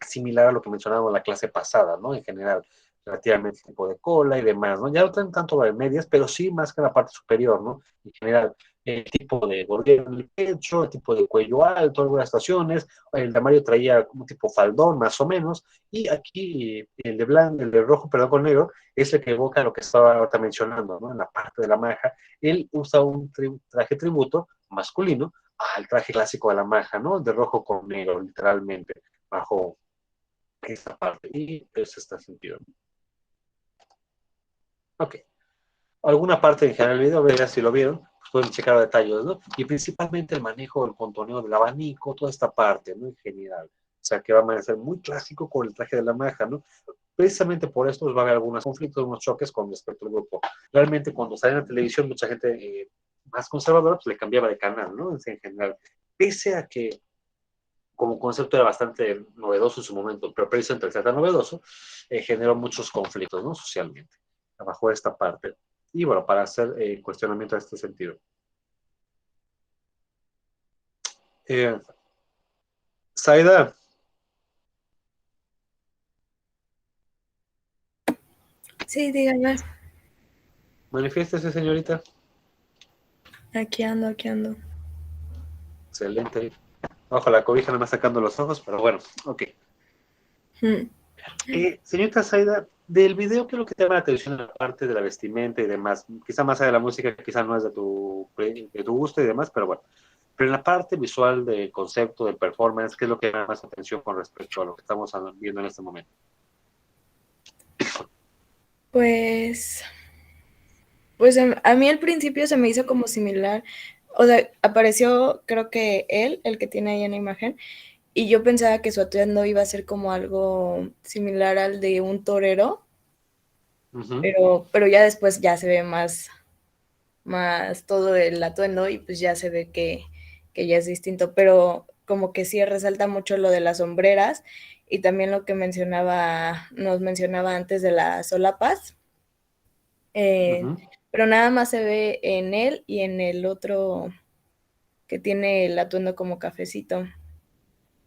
similar a lo que mencionábamos en la clase pasada, ¿no? En general, relativamente tipo de cola y demás, ¿no? Ya no traen tanto de medias, pero sí más que en la parte superior, ¿no? En general, el tipo de gordero en el pecho, el tipo de cuello alto, algunas estaciones, el de Mario traía como tipo faldón, más o menos, y aquí el de blanco, el de rojo, perdón, con negro, es el que evoca lo que estaba ahorita mencionando, ¿no? En la parte de la maja, él usa un traje tributo masculino al traje clásico de la maja, ¿no? De rojo con negro, literalmente, bajo esta parte. Y eso está sentido. Ok. Alguna parte en general del video, ver si lo vieron, pues pueden checar detalles, ¿no? Y principalmente el manejo del contoneo del abanico, toda esta parte, ¿no? En general. O sea, que va a ser muy clásico con el traje de la maja, ¿no? Precisamente por esto pues, va a haber algunos conflictos, unos choques con respecto al grupo. Realmente cuando sale en la televisión, mucha gente más conservadora, pues le cambiaba de canal, ¿no? En general. Pese a que como concepto era bastante novedoso en su momento, pero precisamente al ser tan novedoso, generó muchos conflictos, ¿no? Socialmente, bajo esta parte. Y bueno, para hacer cuestionamiento a este sentido. Eh, Saida, Sí, dígame. manifiéstese, señorita. Aquí ando, aquí ando. Excelente. Ojo, la cobija nada más sacando los ojos, pero bueno, ok. Mm. Señorita Saida, del video, ¿qué es lo que te llama la atención en la parte de la vestimenta y demás? Quizá más allá de la música, quizá no es de tu gusto y demás, pero bueno. Pero en la parte visual del concepto, del performance, ¿qué es lo que llama más atención con respecto a lo que estamos viendo en este momento? Pues, pues a mí al principio se me hizo como similar, o sea, apareció creo que él, el que tiene ahí en la imagen, y yo pensaba que su atuendo iba a ser como algo similar al de un torero, Ujú. pero ya después ya se ve más todo el atuendo y pues ya se ve que ya es distinto, pero como que sí resalta mucho lo de las sombreras y también lo que nos mencionaba antes de las solapas, eh, Ujú. pero nada más se ve en él y en el otro que tiene el atuendo como cafecito.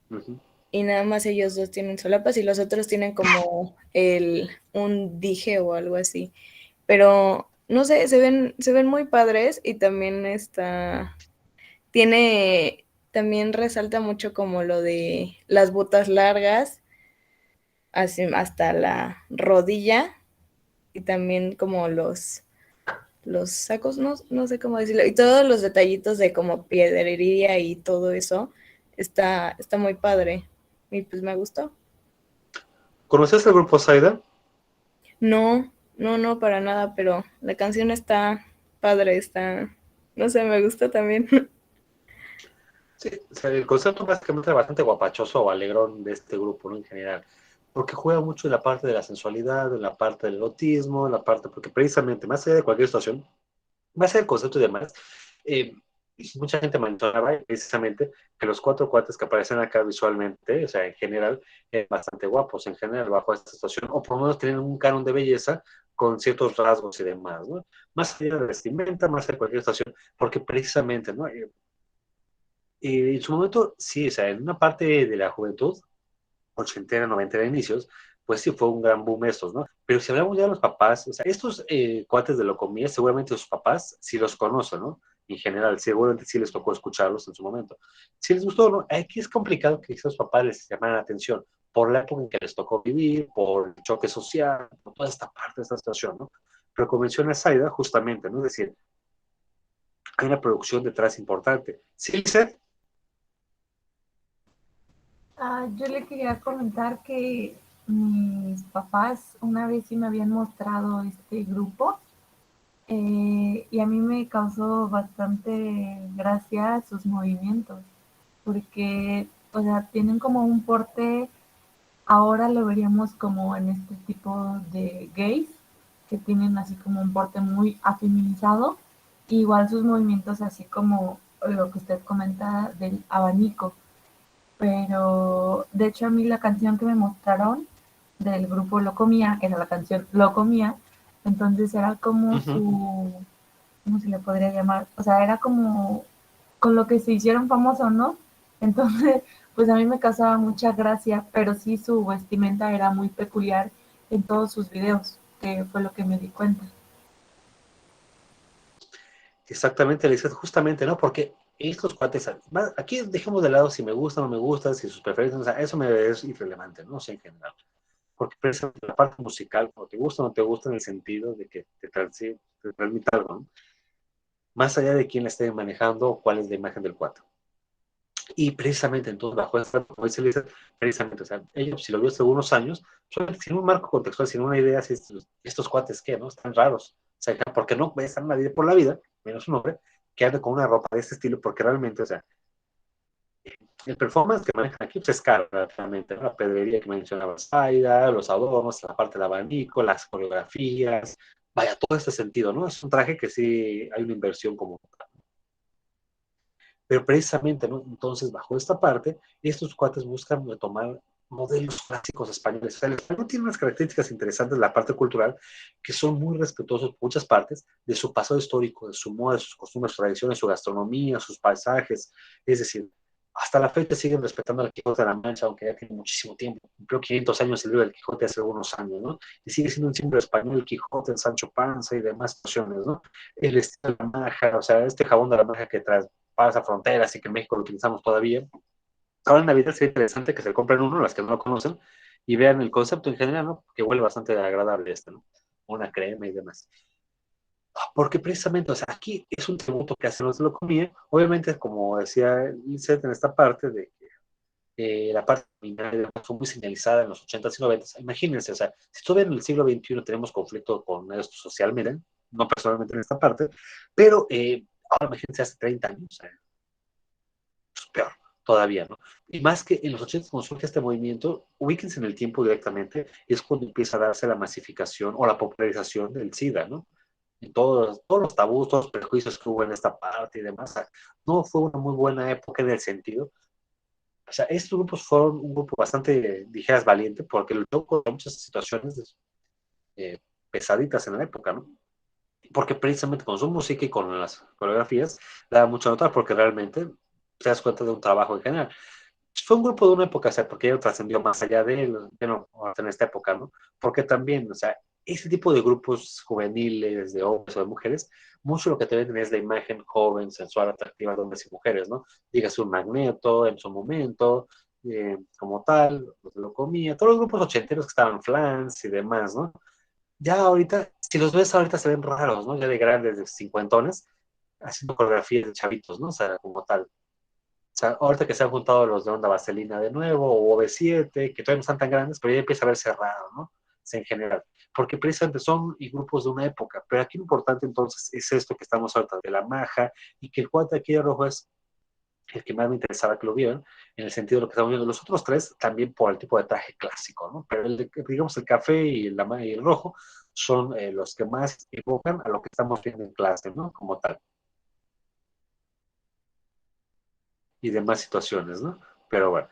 Ujú. Y nada más ellos dos tienen solapas y los otros tienen como un dije o algo así. Pero no sé, se ven muy padres y también también resalta mucho como lo de las botas largas así hasta la rodilla y también como los sacos, no sé cómo decirlo, y todos los detallitos de como piedrería y todo eso está muy padre y pues me gustó. ¿Conoces el grupo Saida? No, para nada, pero la canción está padre, no sé, me gusta también. Sí, o sea, el concepto básicamente es bastante guapachoso o alegrón de este grupo, ¿no? En general. porque juega mucho en la parte de la sensualidad, en la parte del erotismo, en la parte, porque precisamente, más allá de cualquier situación, más allá del concepto y demás, eh, mucha gente mencionaba precisamente que los cuatro cuates que aparecen acá visualmente, o sea, en general, bastante guapos, en general, bajo esta situación, o por lo menos tienen un canon de belleza con ciertos rasgos y demás, ¿no? Más allá de la vestimenta, más allá de cualquier situación, porque precisamente, ¿no? En su momento, sí, o sea, en una parte de la juventud, ochentera, noventera, inicios, pues sí fue un gran boom estos, ¿no? Pero si hablamos ya de los papás, o sea, estos cuates de Locomía, seguramente sus papás sí los conocen, ¿no? En general, seguramente sí les tocó escucharlos en su momento. Si les gustó o no, aquí es complicado que esos papás les llamaran la atención por la época en que les tocó vivir, por el choque social, por toda esta parte de esta situación, ¿no? Pero como menciona Saida, justamente, ¿no? Es decir, hay una producción detrás importante. Sí, Lizeth. Yo le quería comentar que mis papás una vez sí me habían mostrado este grupo y a mí me causó bastante gracia sus movimientos, porque, o sea, tienen como un porte, ahora lo veríamos como en este tipo de gays, que tienen así como un porte muy afeminizado, igual sus movimientos así como lo que usted comenta del abanico, pero de hecho a mí la canción que me mostraron del grupo Locomía era la canción Locomía, entonces era como su, ¿cómo se le podría llamar? O sea, era como con lo que se hicieron famosos, ¿no? Entonces, pues a mí me causaba mucha gracia, pero sí su vestimenta era muy peculiar en todos sus videos, que fue lo que me di cuenta. Exactamente, Lizeth, justamente, ¿no? Porque estos cuates, aquí dejemos de lado si me gusta o no me gusta, si sus preferencias, o sea, eso me es irrelevante, ¿no? O sea, en general. Porque precisamente la parte musical, o te gusta o no te gusta en el sentido de que te transmite algo, ¿no? Más allá de quién la esté manejando o cuál es la imagen del cuate. Y precisamente entonces, bajo esta, como dice Lizeth, precisamente, o sea, ellos, si lo vio hace unos años, sin un marco contextual, sin una idea, si estos cuates, ¿qué, no? Están raros. O sea, porque no ves a nadie por la vida, menos un hombre, que ande con una ropa de este estilo, porque realmente, o sea, el performance que manejan aquí pues, es caro, realmente, ¿no? La pedrería que mencionaba Zaida, los adornos, la parte del abanico, las coreografías, vaya, todo este sentido, ¿no? Es un traje que sí hay una inversión como. Pero precisamente, ¿no? Entonces, bajo esta parte, estos cuates buscan retomar modelos clásicos españoles. O sea, el español tiene unas características interesantes de la parte cultural que son muy respetuosos por muchas partes de su pasado histórico, de su moda, de sus costumbres, tradiciones, su gastronomía, sus paisajes. Es decir, hasta la fecha siguen respetando al Quijote de la Mancha, aunque ya tiene muchísimo tiempo. Cumplió 500 años el libro del Quijote hace unos años, ¿no? Y sigue siendo un símbolo español el Quijote, el Sancho Panza y demás situaciones, ¿no? El estilo de la maja, o sea, este jabón de la maja que pasa fronteras y que en México lo utilizamos todavía. Ahora en Navidad sería interesante que se compren uno, las que no lo conocen, y vean el concepto en general, ¿no? Que huele bastante agradable este, ¿no? Una crema y demás. Porque precisamente, o sea, aquí es un tributo que hacen los de la comida. Obviamente, como decía Lizeth en esta parte de que la parte criminal fue muy señalizada en los 80s y 90s. Imagínense, o sea, si todavía en el siglo XXI tenemos conflicto con esto social, miren, no personalmente en esta parte, pero ahora imagínense hace 30 años, o sea, pues peor todavía, ¿no? Y más que en los 80 cuando surge este movimiento, ubíquense en el tiempo directamente, es cuando empieza a darse la masificación o la popularización del SIDA, ¿no? En todos los tabús, todos los prejuicios que hubo en esta parte y demás. O sea, no fue una muy buena época en el sentido. O sea, estos grupos fueron un grupo bastante, dijeras, valiente, porque luchó con muchas situaciones eh, pesaditas en la época, ¿no? Porque precisamente con su música y con las coreografías da mucho a notar, porque realmente te das cuenta de un trabajo en general. Fue un grupo de una época, o sea, porque ello trascendió más allá de no, en esta época, ¿no? Porque también, o sea, ese tipo de grupos juveniles, de hombres o de mujeres, mucho lo que te venden es la imagen joven, sensual, atractiva de hombres y mujeres, ¿no? Digas un Magneto en su momento, como tal, los de Locomía, todos los grupos ochenteros que estaban flans y demás, ¿no? Ya ahorita, si los ves ahorita se ven raros, ¿no? Ya de grandes, de cincuentones, haciendo coreografías de chavitos, ¿no? O sea, como tal. O sea, ahorita que se han juntado los de Onda Vaselina de nuevo, o OV7, que todavía no están tan grandes, pero ya empieza a verse raro, ¿no? O sea, en general. Porque precisamente son y grupos de una época. Pero aquí lo importante entonces es esto que estamos ahorita, de la maja, y que el cuate aquí de rojo es el que más me interesaba que lo vieran, en el sentido de lo que estamos viendo. Los otros tres también por el tipo de traje clásico, ¿no? Pero digamos el café y el rojo son los que más evocan a lo que estamos viendo en clase, ¿no? Como tal. Y demás situaciones, ¿no? Pero bueno.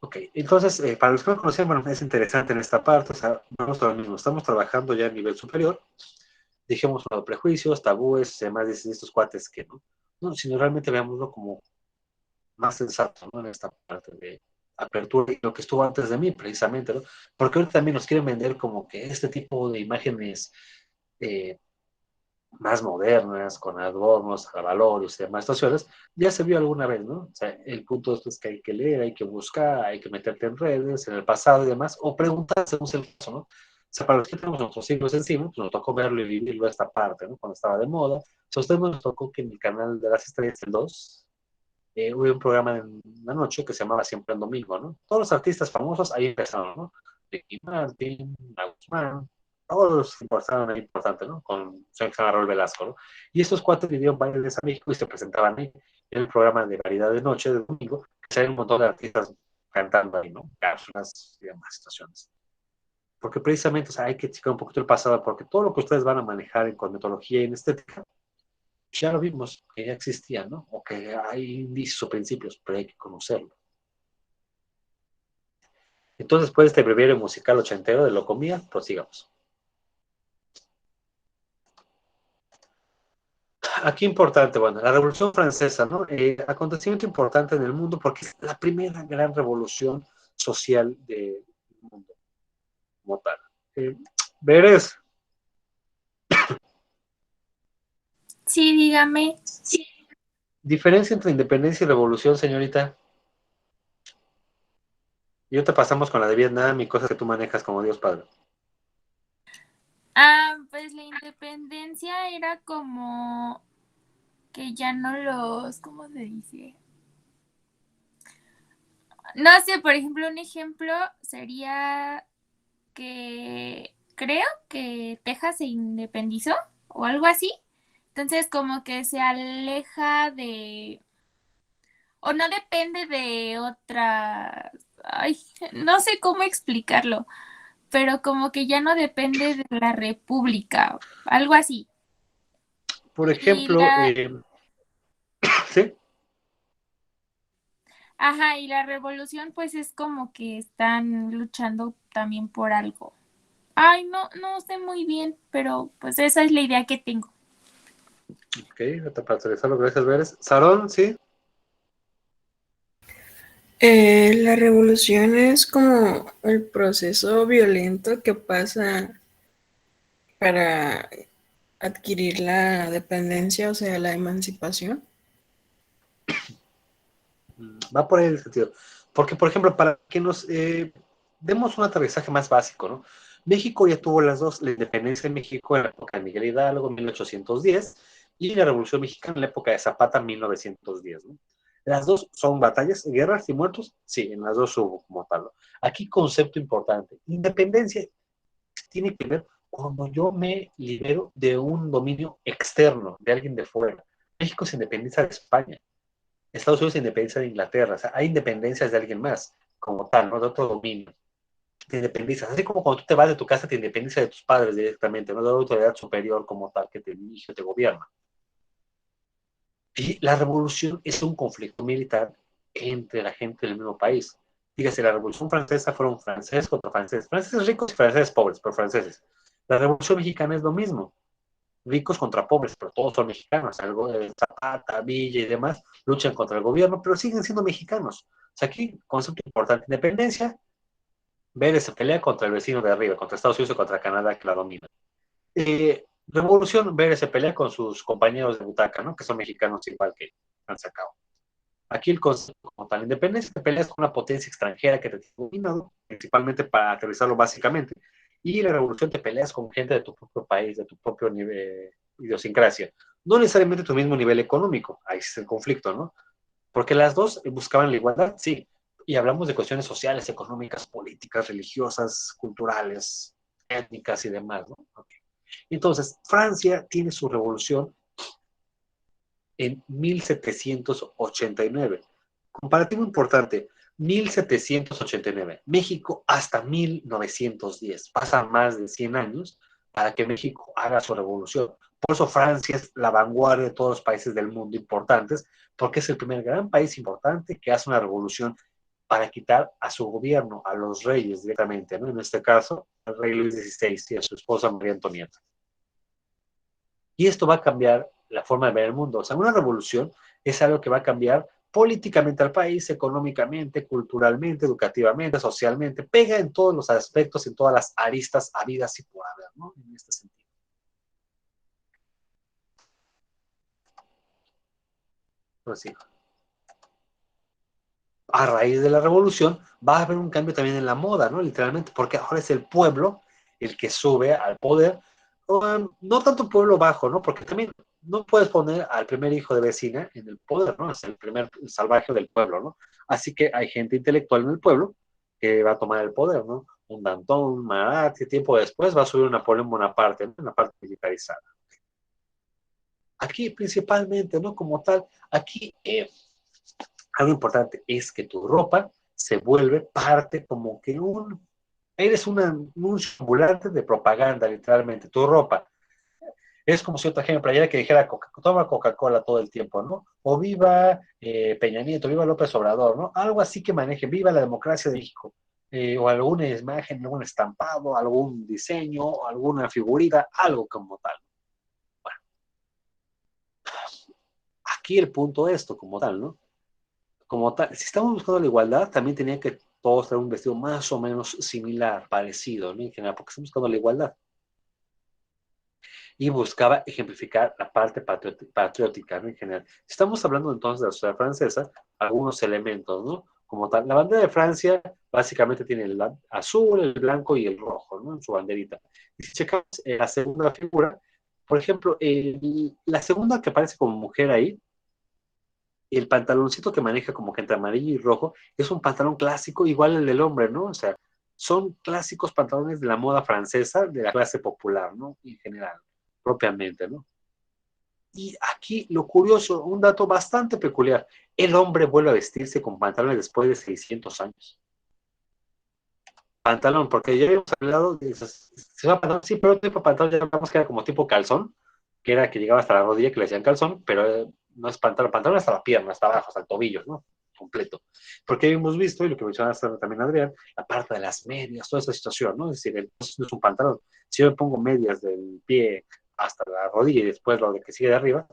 Ok, entonces, para los que no conocían, bueno, es interesante en esta parte, o sea, vamos a lo mismo, estamos trabajando ya a nivel superior, dejemos los prejuicios, tabúes, demás de estos cuates que no, sino realmente veámoslo como más sensato, ¿no? En esta parte de apertura y lo que estuvo antes de mí, precisamente, ¿no? Porque ahorita también nos quieren vender como que este tipo de imágenes eh, más modernas, con adornos, valores y demás situaciones, ya se vio alguna vez, ¿no? O sea, el punto es que hay que leer, hay que buscar, hay que meterte en redes, en el pasado y demás, o preguntar según sea el caso, ¿no? O sea, para los que tenemos nuestros siglos encima, pues nos tocó verlo y vivirlo esta parte, ¿no? Cuando estaba de moda. O sea, a ustedes nos tocó que en el canal de las estrellas del 2 hubo un programa en la noche que se llamaba Siempre en Domingo, ¿no? Todos los artistas famosos ahí empezaron, ¿no? Ricky Martin, Guzmán, todos los importantes, ¿no? Con San Raúl Velasco, ¿no? Y estos cuatro vinieron bailes a México y se presentaban ahí en el programa de variedad de noche, de domingo, que se hay un montón de artistas cantando ahí, ¿no? Cápsulas y demás situaciones. Porque precisamente, o sea, hay que checar un poquito el pasado, porque todo lo que ustedes van a manejar en cosmetología y en estética, ya lo vimos, que ya existía, ¿no? O que hay indicios o principios, pero hay que conocerlo. Entonces, después de este breviario musical ochentero de Locomía, prosigamos. Aquí importante, bueno, la Revolución Francesa, ¿no? Acontecimiento importante en el mundo porque es la primera gran revolución social del mundo, como tal. Veres, Sí, dígame. diferencia entre independencia y revolución, señorita. Y ahorita pasamos con la de Vietnam y cosas que tú manejas como Dios Padre. Pues la independencia era como que ya no los, ¿cómo se dice? No sé, por ejemplo, un ejemplo sería que creo que Texas se independizó o algo así. Entonces, como que se aleja de, o no depende de otra, ay, no sé cómo explicarlo, pero como que ya no depende de la república, algo así. Por Y ejemplo, la, ¿sí? ajá, y la revolución pues es como que están luchando también por algo. Ay, no sé muy bien, pero pues esa es la idea que tengo. Ok, para aterrizarlo, gracias, Veres. Sarón, ¿sí? La revolución es como el proceso violento que pasa para adquirir la dependencia, o sea, la emancipación. Va por ahí el sentido. Porque, por ejemplo, para que nos demos un aterrizaje más básico, ¿no? México ya tuvo las dos, la independencia de México en la época de Miguel Hidalgo, 1810, y la Revolución Mexicana en la época de Zapata, 1910, ¿no? Las dos son batallas, guerras y muertos, sí, en las dos hubo como tal. ¿No? Aquí concepto importante, independencia tiene que ver cuando yo me libero de un dominio externo, de alguien de fuera. México se independiza de España. Estados Unidos se independiza de Inglaterra, o sea, hay independencias de alguien más, como tal, ¿no? De otro dominio. Te independizas, así como cuando tú te vas de tu casa, te independizas de tus padres directamente, no de la autoridad superior como tal que te dirige o te gobierna. Y la revolución es un conflicto militar entre la gente del mismo país. Dígase, la revolución francesa fueron franceses contra franceses, franceses ricos y franceses pobres, pero franceses. La revolución mexicana es lo mismo, ricos contra pobres, pero todos son mexicanos, algo de Zapata, Villa y demás, luchan contra el gobierno, pero siguen siendo mexicanos. O sea, aquí, concepto importante, independencia, Vélez se pelea contra el vecino de arriba, contra Estados Unidos y contra Canadá que la domina. Revolución, Vélez se pelea con sus compañeros de butaca, ¿no? Que son mexicanos igual que han sacado. Aquí el concepto como tal, independencia, te peleas con una potencia extranjera que te domina, ¿no? Principalmente para aterrizarlo básicamente. Y la revolución te peleas con gente de tu propio país, de tu propio nivel, idiosincrasia. No necesariamente tu mismo nivel económico, ahí es el conflicto, ¿no? Porque las dos buscaban la igualdad, sí. Y hablamos de cuestiones sociales, económicas, políticas, religiosas, culturales, étnicas y demás, ¿no? Okay. Entonces, Francia tiene su revolución en 1789. Comparativo importante, 1789. México hasta 1910. Pasan más de 100 años para que México haga su revolución. Por eso Francia es la vanguardia de todos los países del mundo importantes, porque es el primer gran país importante que hace una revolución para quitar a su gobierno, a los reyes directamente, ¿no? En este caso, al rey Luis XVI y a su esposa María Antonieta. Y esto va a cambiar la forma de ver el mundo. O sea, una revolución es algo que va a cambiar políticamente al país, económicamente, culturalmente, educativamente, socialmente, pega en todos los aspectos, en todas las aristas habidas y por haber, ¿no? En este sentido. Pues sí. A raíz de la revolución va a haber un cambio también en la moda, ¿no? Literalmente, porque ahora es el pueblo el que sube al poder, no tanto pueblo bajo, ¿no? Porque también no puedes poner al primer hijo de vecina en el poder, ¿no? Es el primer salvaje del pueblo, ¿no? Así que hay gente intelectual en el pueblo que va a tomar el poder, ¿no? Un Danton, un Marat, y tiempo después va a subir un Napoleón Bonaparte, ¿no? Una parte militarizada. Aquí principalmente, ¿no? Como tal, aquí algo importante es que tu ropa se vuelve parte como que eres un ambulante de propaganda, literalmente, tu ropa. Es como si otra gente playera que dijera toma Coca-Cola todo el tiempo, ¿no? O viva Peña Nieto, viva López Obrador, ¿no? Algo así que maneje, viva la democracia de México. O alguna imagen, algún estampado, algún diseño, alguna figurita, algo como tal. Bueno, aquí el punto es esto como tal, ¿no? Como tal, si estamos buscando la igualdad, también tenía que todos tener un vestido más o menos similar, parecido, ¿no? En general, porque estamos buscando la igualdad. Y buscaba ejemplificar la parte patriótica, ¿no? En general. Si estamos hablando entonces de la sociedad francesa, algunos elementos, ¿no? Como tal, la bandera de Francia básicamente tiene el azul, el blanco y el rojo, ¿no? En su banderita. Y si checamos la segunda figura, por ejemplo, la segunda que aparece como mujer ahí, el pantaloncito que maneja como que entre amarillo y rojo es un pantalón clásico igual al del hombre, ¿no? O sea, son clásicos pantalones de la moda francesa, de la clase popular, ¿no? En general, propiamente, ¿no? Y aquí lo curioso, un dato bastante peculiar, el hombre vuelve a vestirse con pantalones después de 600 años. Pantalón, porque ya habíamos hablado de esos, pantalón, sí, pero tipo pantalón ya hablamos que era como tipo calzón, que era que llegaba hasta la rodilla, que le decían calzón, pero no es pantalón, pantalón hasta la pierna, hasta abajo, hasta el tobillo, ¿no? Completo. Porque hemos visto, y lo que mencionaste también Adrián, la parte de las medias, toda esa situación, ¿no? Es decir, no es un pantalón. Si yo me pongo medias del pie hasta la rodilla y después lo de que sigue de arriba,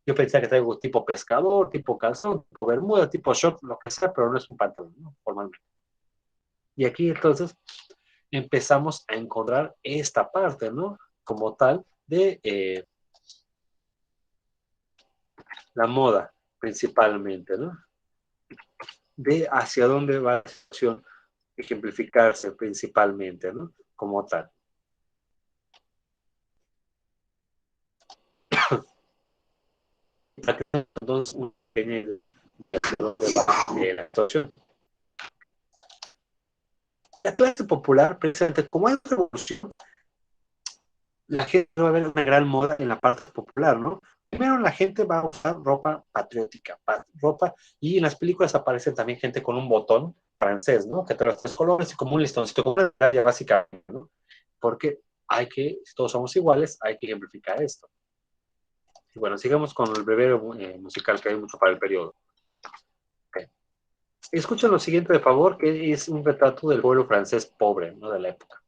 yo pensaba que traigo tipo pescador, tipo calzón, tipo bermuda, tipo short, lo que sea, pero no es un pantalón, ¿no? Formalmente. Y aquí entonces empezamos a encontrar esta parte, ¿no? Como tal de la moda, principalmente, ¿no? De hacia dónde va la situación ejemplificarse principalmente, ¿no? Como tal. Entonces, un pequeño de dónde va la situación. La clase popular, precisamente, como hay revolución, la gente va a ver una gran moda en la parte popular, ¿no? Primero la gente va a usar ropa patriótica, ropa, y en las películas aparece también gente con un botón francés, ¿no? Que trae los tres colores y como un listoncito, como una medalla básicamente, ¿no? Porque si todos somos iguales, hay que ejemplificar esto. Y bueno, sigamos con el breve musical que hay mucho para el periodo. Okay. Escuchen lo siguiente, de favor, que es un retrato del pueblo francés pobre, ¿no? De la época.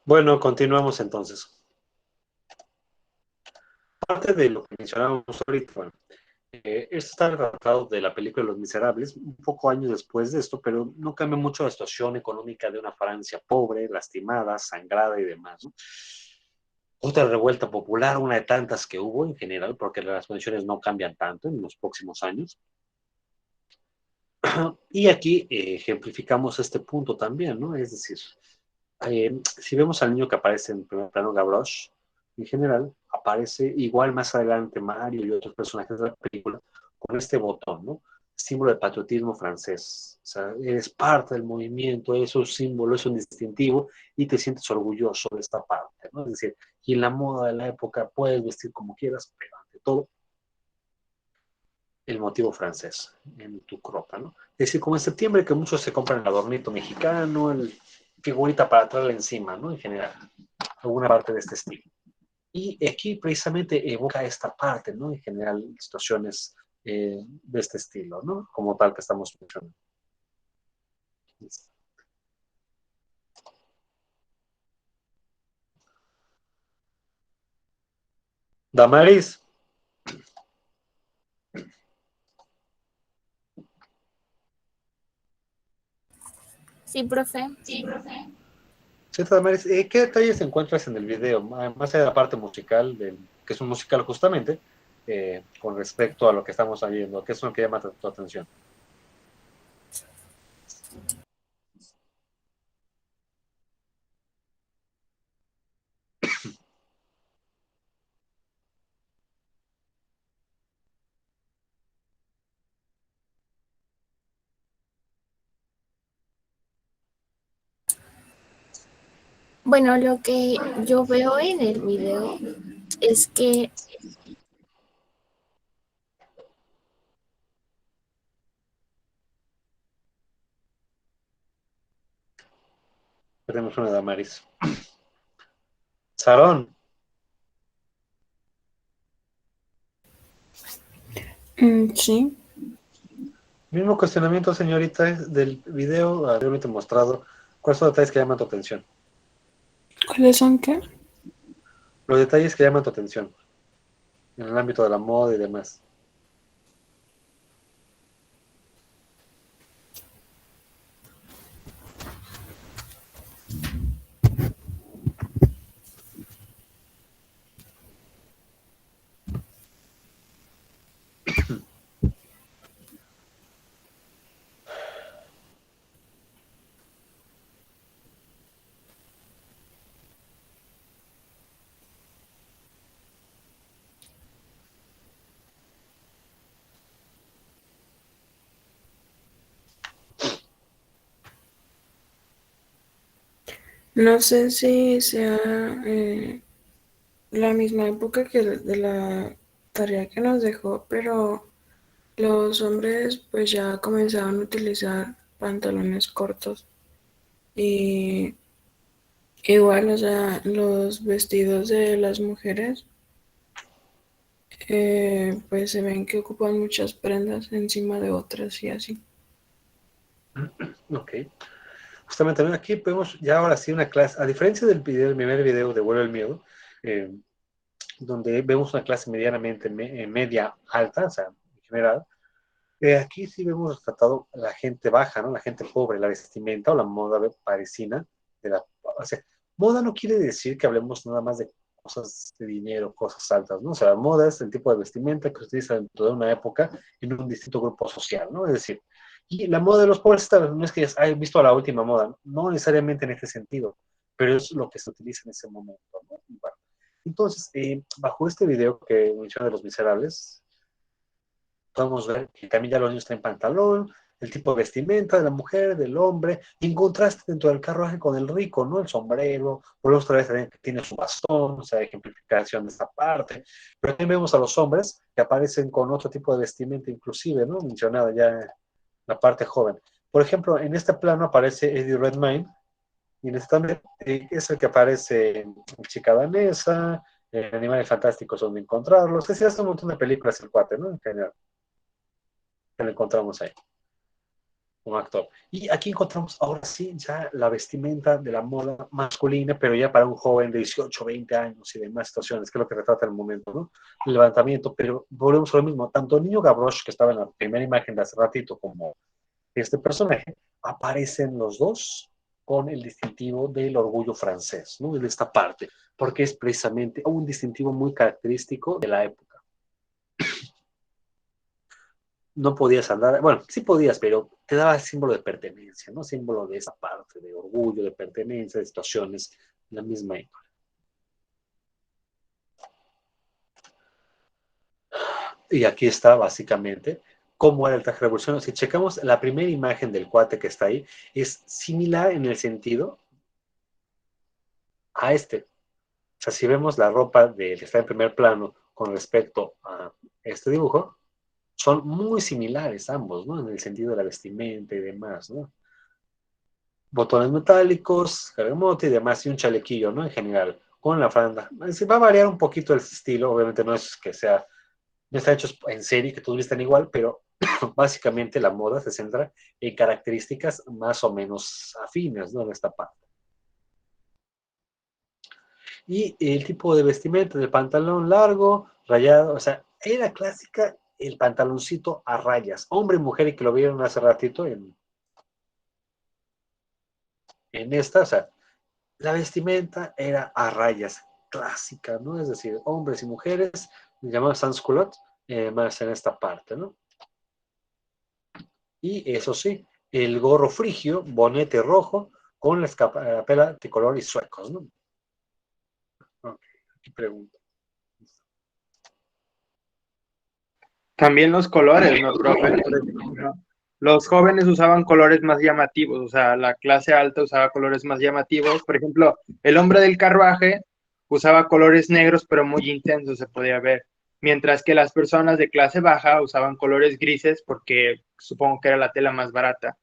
Bueno, continuamos entonces. Parte de lo que mencionábamos ahorita, bueno, esto está retratado de la película Los Miserables, un poco años después de esto, pero no cambia mucho la situación económica de una Francia pobre, lastimada, sangrada y demás, ¿no? Otra revuelta popular, una de tantas que hubo en general, porque las condiciones no cambian tanto en los próximos años. Y aquí ejemplificamos este punto también, ¿no? Es decir, si vemos al niño que aparece en primer plano, Gavroche, en general, aparece igual más adelante Mario y otros personajes de la película con este botón, ¿no? Símbolo de patriotismo francés. O sea, eres parte del movimiento, es un símbolo, es un distintivo y te sientes orgulloso de esta parte, ¿no? Es decir, y en la moda de la época puedes vestir como quieras, pero ante todo el motivo francés en tu cropa, ¿no? Es decir, como en septiembre que muchos se compran el adornito mexicano, el figurita para traerla encima, ¿no? En general, alguna parte de este estilo. Y aquí precisamente evoca esta parte, ¿no? En general, situaciones de este estilo, ¿no? Como tal que estamos mencionando. Damaris. Sí, profe. Sí, Damaris, ¿qué detalles encuentras en el video? Más allá de la parte musical, que es un musical justamente, con respecto a lo que estamos viendo, ¿qué es lo que llama tu atención? Bueno, lo que yo veo en el video es que Tenemos una Damaris. Sarón. Sí. Mismo cuestionamiento, señorita, del video anteriormente mostrado. ¿Cuáles son los detalles que llaman tu atención? ¿Cuáles son qué? Los detalles que llaman tu atención en el ámbito de la moda y demás. No sé si sea la misma época que de la tarea que nos dejó, pero los hombres pues ya comenzaban a utilizar pantalones cortos y igual, o sea, los vestidos de las mujeres pues se ven que ocupan muchas prendas encima de otras y así. Ok. Justamente ¿no? Aquí vemos ya ahora sí una clase, a diferencia del video, el primer video de Vuelo el Miedo, eh, donde vemos una clase medianamente media alta, o sea, en general, aquí sí vemos retratado la gente baja, ¿no? La gente pobre, la vestimenta o la moda parisina. O sea, moda no quiere decir que hablemos nada más de cosas de dinero, cosas altas, ¿no? O sea, moda es el tipo de vestimenta que se utiliza dentro de una época en un distinto grupo social, ¿no? Es decir, y la moda de los pobres no es que hayas visto la última moda, no necesariamente en este sentido, pero es lo que se utiliza en ese momento, ¿no? Bueno, entonces, bajo este video que menciona de Los Miserables, podemos ver que también ya los niños traen pantalón, el tipo de vestimenta de la mujer, del hombre, y en contraste dentro del carruaje con el rico, ¿no? El sombrero, volvemos otra vez también que tiene su bastón, o sea, ejemplificación de esta parte, pero también vemos a los hombres que aparecen con otro tipo de vestimenta inclusive, ¿no? Mencionada ya en la parte joven. Por ejemplo, en este plano aparece Eddie Redmayne, y en este también es el que aparece en Chica Danesa, en Animales Fantásticos donde encontrarlos, es decir, hace un montón de películas el cuate, ¿no? En general que lo encontramos ahí. un actor. Y aquí encontramos ahora sí ya la vestimenta de la moda masculina, pero ya para un joven de 18, 20 años y demás situaciones, que es lo que retrata el momento, ¿no? El levantamiento, pero volvemos a lo mismo, tanto el niño Gavroche, que estaba en la primera imagen de hace ratito, como este personaje, aparecen los dos con el distintivo del orgullo francés, ¿no? De esta parte, porque es precisamente un distintivo muy característico de la época. No podías andar, bueno, sí podías, pero te daba símbolo de pertenencia, ¿no? Símbolo de esa parte, de orgullo, de pertenencia, de situaciones, la misma índole. Y aquí está básicamente cómo era el traje revolucionario. Si checamos la primera imagen del cuate que está ahí, es similar en el sentido a este. O sea, si vemos la ropa del que está en primer plano con respecto a este dibujo, son muy similares ambos, ¿no? En el sentido de la vestimenta y demás, ¿no? Botones metálicos, cargamote y demás, y un chalequillo, ¿no? En general, con la falda. Va a variar un poquito el estilo, obviamente no es que sea, no está hecho en serie, que todos vistan igual, pero básicamente la moda se centra en características más o menos afines, ¿no? En esta parte. Y el tipo de vestimenta del pantalón largo, rayado, o sea, era clásica el pantaloncito a rayas, hombre y mujer, y que lo vieron hace ratito en esta, o sea, la vestimenta era a rayas, clásica, ¿no? Es decir, hombres y mujeres, llamados sans-culotte, más en esta parte, ¿no? Y eso sí, el gorro frigio, bonete rojo, con la escarapela de color y suecos, ¿no? Ok, aquí pregunto. También los colores, ¿no, profe? Por ejemplo, los jóvenes usaban colores más llamativos, o sea, la clase alta usaba colores más llamativos. Por ejemplo, el hombre del carruaje usaba colores negros, pero muy intensos, se podía ver. Mientras que las personas de clase baja usaban colores grises porque supongo que era la tela más barata.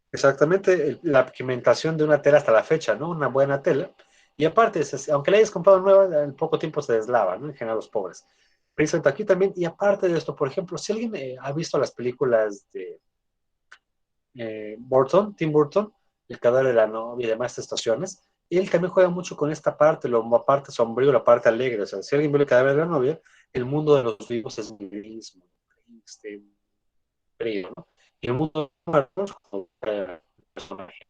Exactamente, la pigmentación de una tela hasta la fecha, ¿no? Una buena tela. Y aparte, aunque la hayas comprado nueva, en poco tiempo se deslava, ¿no? En general los pobres. Precisamente aquí también, y aparte de esto, por ejemplo, si alguien ha visto las películas de Burton, Tim Burton, El cadáver de la novia y demás situaciones, él también juega mucho con esta parte, la parte sombrío, la parte alegre. O sea, si alguien ve El cadáver de la novia, el mundo de los vivos es muy gris, muy triste, frío, ¿no? Y el mundo de los muertos, como el personaje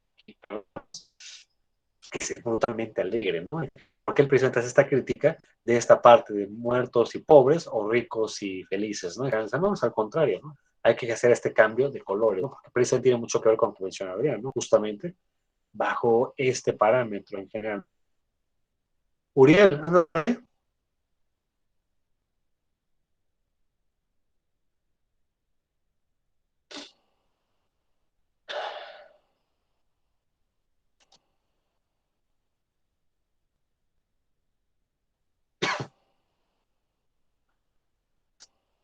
que es brutalmente alegre, ¿no? Porque él presenta esta crítica de esta parte de muertos y pobres o ricos y felices, ¿no? No, es al contrario, ¿no? Hay que hacer este cambio de colores, ¿no? Porque precisamente tiene mucho que ver con lo que menciona Adrián, ¿no? Justamente bajo este parámetro en general. Uriel, ¿no?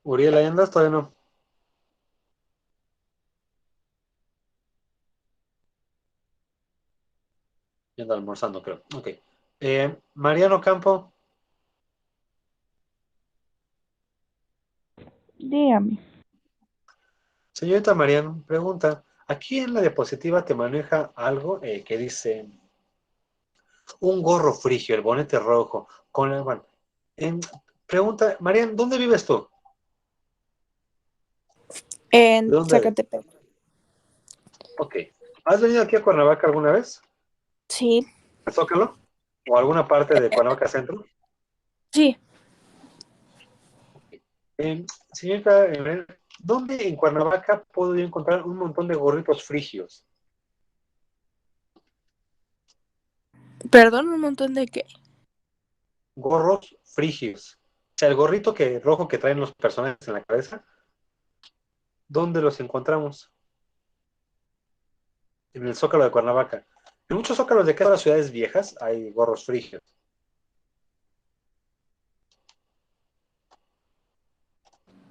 Uriel, ¿ahí andas? Todavía no. Ya anda almorzando, creo. Ok. Mariano Campo, Dígame. señorita Mariano, pregunta, aquí en la diapositiva te maneja algo que dice un gorro frigio, el bonete rojo, con el... Bueno, pregunta, Marian, ¿dónde vives tú? ¿De En dónde eres? Zacatepec. Ok. ¿Has venido aquí a Cuernavaca alguna vez? Sí, ¿A Zócalo? ¿O alguna parte de Cuernavaca Centro? sí. Señorita, ¿dónde en Cuernavaca puedo yo encontrar un montón de gorritos frigios? Perdón, un montón de qué. Gorros frigios. O sea, el gorrito rojo que traen los personajes en la cabeza, ¿dónde los encontramos? En el Zócalo de Cuernavaca. En muchos zócalos de cada ciudades viejas hay gorros frigios.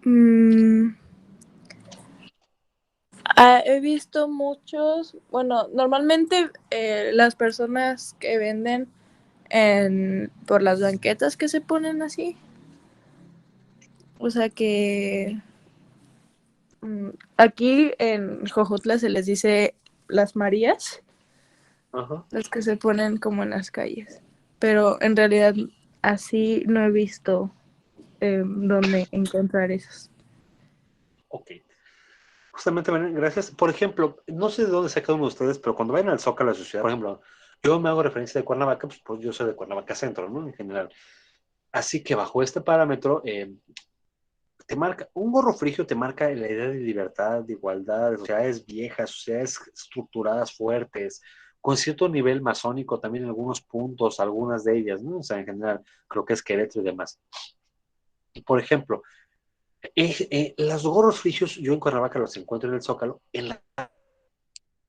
Mm, he visto muchos, bueno, normalmente las personas que venden por las banquetas que se ponen así, o sea que Aquí en Jojutla se les dice las Marías, Ajá. las que se ponen como en las calles. Pero en realidad así no he visto dónde encontrar esos. Ok. Justamente, Belén, gracias. Por ejemplo, no sé de dónde sea cada uno de ustedes, pero cuando vayan al Zócalo de su ciudad, por ejemplo, yo me hago referencia de Cuernavaca, pues yo soy de Cuernavaca Centro, ¿no? En general. Así que bajo este parámetro, te marca, un gorro frigio te marca la idea de libertad, de igualdad, de sociedades viejas, sociedades estructuradas fuertes, con cierto nivel masónico también en algunos puntos, algunas de ellas, ¿no? O sea, en general, creo que es Querétaro y demás. Y por ejemplo, los gorros frigios, yo en Cuernavaca los encuentro en el Zócalo,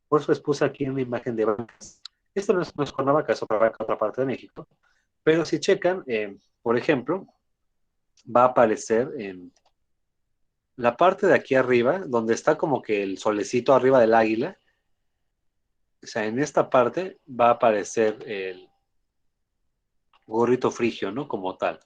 por eso les puse aquí una imagen de bancas. Esto no es Cuernavaca, es otra parte de México, pero si checan, por ejemplo, va a aparecer en la parte de aquí arriba, donde está como que el solecito arriba del águila, o sea, en esta parte va a aparecer el gorrito frigio, ¿no? Como tal.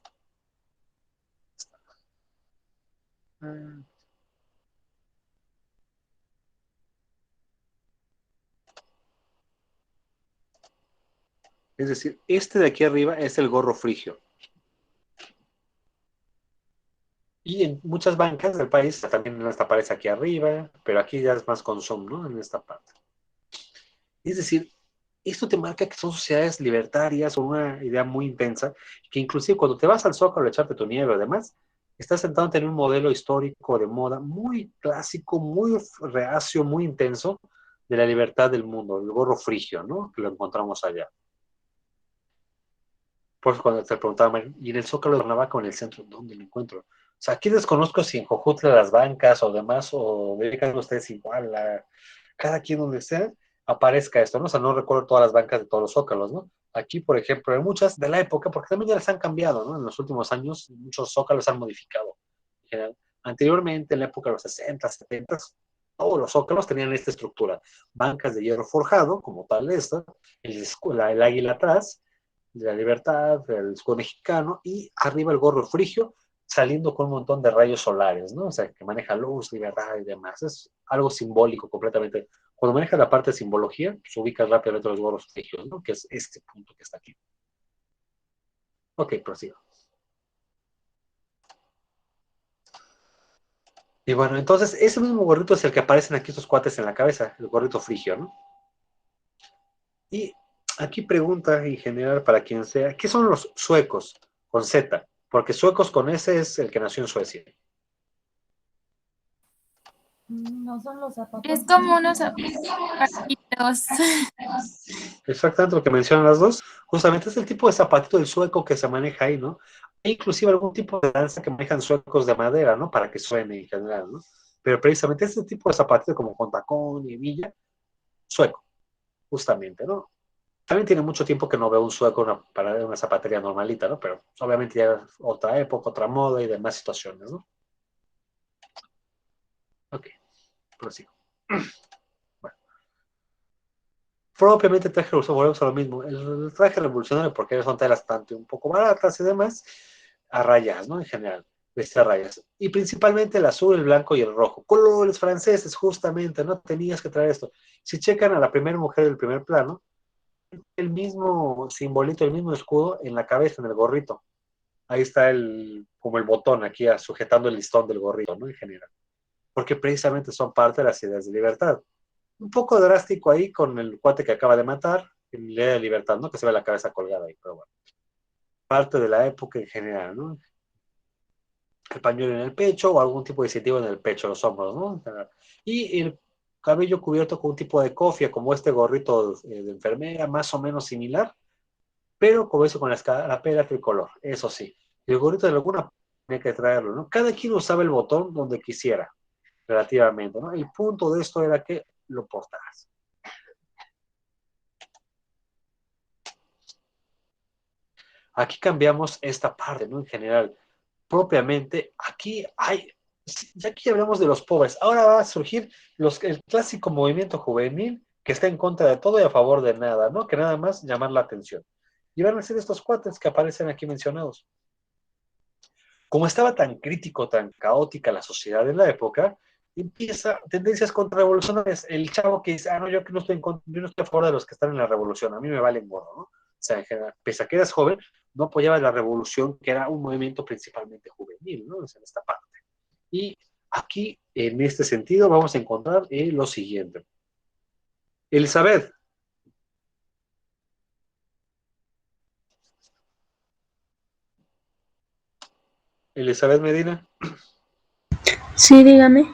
Es decir, este de aquí arriba es el gorro frigio. Y en muchas bancas del país también en esta aparece aquí arriba, pero aquí ya es más con zoom, ¿no? En esta parte. Es decir, esto te marca que son sociedades libertarias o una idea muy intensa, que inclusive cuando te vas al Zócalo a echarte tu nieve, además, estás sentado en un modelo histórico de moda muy clásico, muy reacio, muy intenso de la libertad del mundo, el gorro frigio, ¿no? Que lo encontramos allá. Por eso cuando te preguntaba, ¿y en el Zócalo de Cuernavaca o en el centro, dónde lo encuentro? O sea, aquí desconozco si en Jojutla las bancas o demás, o dedican ustedes igual a cada quien donde sea, aparezca esto, ¿no? O sea, no recuerdo todas las bancas de todos los Zócalos, ¿no? Aquí, por ejemplo, hay muchas de la época, porque también ya las han cambiado, ¿no? En los últimos años, muchos Zócalos han modificado. Anteriormente, en la época de los 60, 70, todos los Zócalos tenían esta estructura. Bancas de hierro forjado, como tal esta, el águila atrás, de la libertad, el escudo mexicano, y arriba el gorro frigio, saliendo con un montón de rayos solares, ¿no? O sea, que maneja luz, libertad y demás. Es algo simbólico completamente. Cuando maneja la parte de simbología, pues ubicas rápidamente los gorros frigios, ¿no? Que es este punto que está aquí. Ok, prosigo. Y bueno, entonces, ese mismo gorrito es el que aparecen aquí estos cuates en la cabeza, el gorrito frigio, ¿no? Y aquí pregunta en general para quien sea, ¿qué son los suecos con Z? Porque suecos con S es el que nació en Suecia. No son los zapatos. Es como unos zapatitos. Exactamente lo que mencionan las dos. Justamente es el tipo de zapatito del sueco que se maneja ahí, ¿no? Hay inclusive algún tipo de danza que manejan suecos de madera, ¿no? Para que suene en general, ¿no? Pero precisamente ese tipo de zapatito como con tacón y hebilla, sueco, justamente, ¿no? También tiene mucho tiempo que no veo un sueco para una zapatería normalita, ¿no? Pero obviamente ya es otra época, otra moda y demás situaciones, ¿no? Ok, prosigo. Bueno, propiamente el traje revolucionario, volvemos a lo mismo. El traje revolucionario, porque son telas tanto un poco baratas y demás, a rayas, ¿no? En general, vestir a rayas. Y principalmente el azul, el blanco y el rojo. Colores franceses, justamente, ¿no? Tenías que traer esto. Si checan a la primera mujer del primer plano, el mismo simbolito, el mismo escudo en la cabeza, en el gorrito. Ahí está como el botón aquí sujetando el listón del gorrito, ¿no? En general. Porque precisamente son parte de las ideas de libertad. Un poco drástico ahí con el cuate que acaba de matar, en la idea de libertad, ¿no? Que se ve la cabeza colgada ahí, pero bueno. Parte de la época en general, ¿no? El pañuelo en el pecho o algún tipo de distintivo en el pecho, los hombros, ¿no? Y el cabello cubierto con un tipo de cofia, como este gorrito de enfermera, más o menos similar, pero como eso con la escarapela tricolor, eso sí. El gorrito de alguna tenía que traerlo, ¿no? Cada quien usaba el botón donde quisiera, relativamente, ¿no? El punto de esto era que lo portaras. Aquí cambiamos esta parte, ¿no? En general, propiamente, aquí hay, ya aquí hablamos de los pobres, ahora va a surgir el clásico movimiento juvenil que está en contra de todo y a favor de nada, ¿no? Que nada más llamar la atención. Y van a ser estos cuates que aparecen aquí mencionados. Como estaba tan crítico, tan caótica la sociedad en la época, empieza tendencias contrarrevolucionarias. El chavo que dice, no, yo no estoy a favor de los que están en la revolución, a mí me valen gorro, ¿no? O sea, en general, pese a que eras joven, no apoyabas la revolución, que era un movimiento principalmente juvenil, ¿no? O sea, en esta parte. Y aquí, en este sentido, vamos a encontrar lo siguiente. Elizabeth. Elizabeth Medina. Sí, dígame.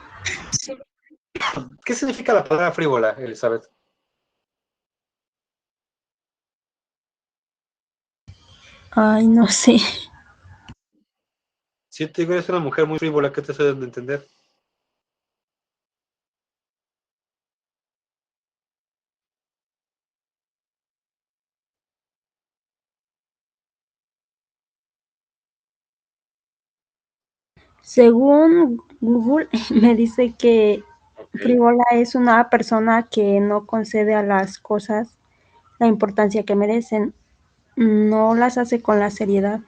¿Qué significa la palabra frívola, Elizabeth? Ay, no sé. Si te digo, eres una mujer muy frívola, ¿qué te estoy dando a entender? Según Google, me dice que Okay. frívola es una persona que no concede a las cosas la importancia que merecen, no las hace con la seriedad.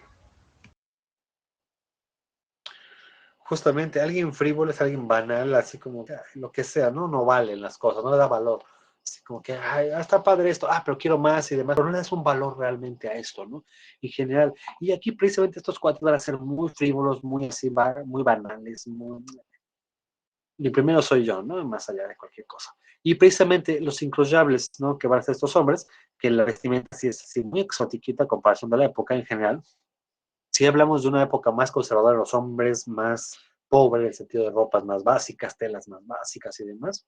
Justamente, alguien frívolo es alguien banal, así como que lo que sea, ¿no? No valen las cosas, no le da valor. Así como que, ay, está padre esto, pero quiero más y demás, pero no le das un valor realmente a esto, ¿no? En general. Y aquí precisamente estos cuatro van a ser muy frívolos, muy así, muy banales, muy... Mi primero soy yo, ¿no? Más allá de cualquier cosa. Y precisamente los incluyables, ¿no? Que van a ser estos hombres, que la vestimenta sí es así muy exotiquita a comparación de la época en general. Si hablamos de una época más conservadora, los hombres más pobres, en el sentido de ropas más básicas, telas más básicas y demás.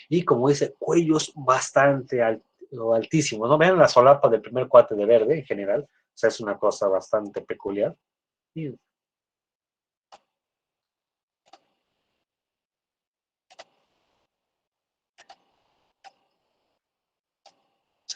Y como dice, cuellos bastante altísimos, ¿no? Vean la solapa del primer cuate de verde en general, o sea, es una cosa bastante peculiar. Y,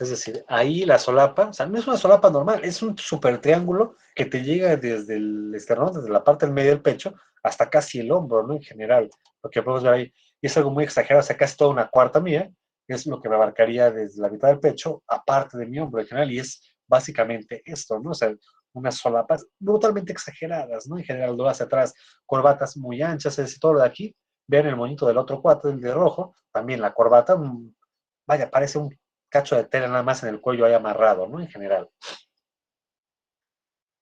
es decir, ahí la solapa, o sea, no es una solapa normal, es un super triángulo que te llega desde el esternón, desde la parte del medio del pecho, hasta casi el hombro, ¿no? En general, lo que podemos ver ahí. Y es algo muy exagerado, o sea, casi toda una cuarta mía, que es lo que me abarcaría desde la mitad del pecho, aparte de mi hombro en general, y es básicamente esto, ¿no? O sea, unas solapas brutalmente exageradas, ¿no? En general, lo hacia atrás, corbatas muy anchas, es decir, todo lo de aquí. Vean el moñito del otro cuate, el de rojo, también la corbata, vaya, parece un cacho de tela nada más en el cuello ahí amarrado, ¿no? En general.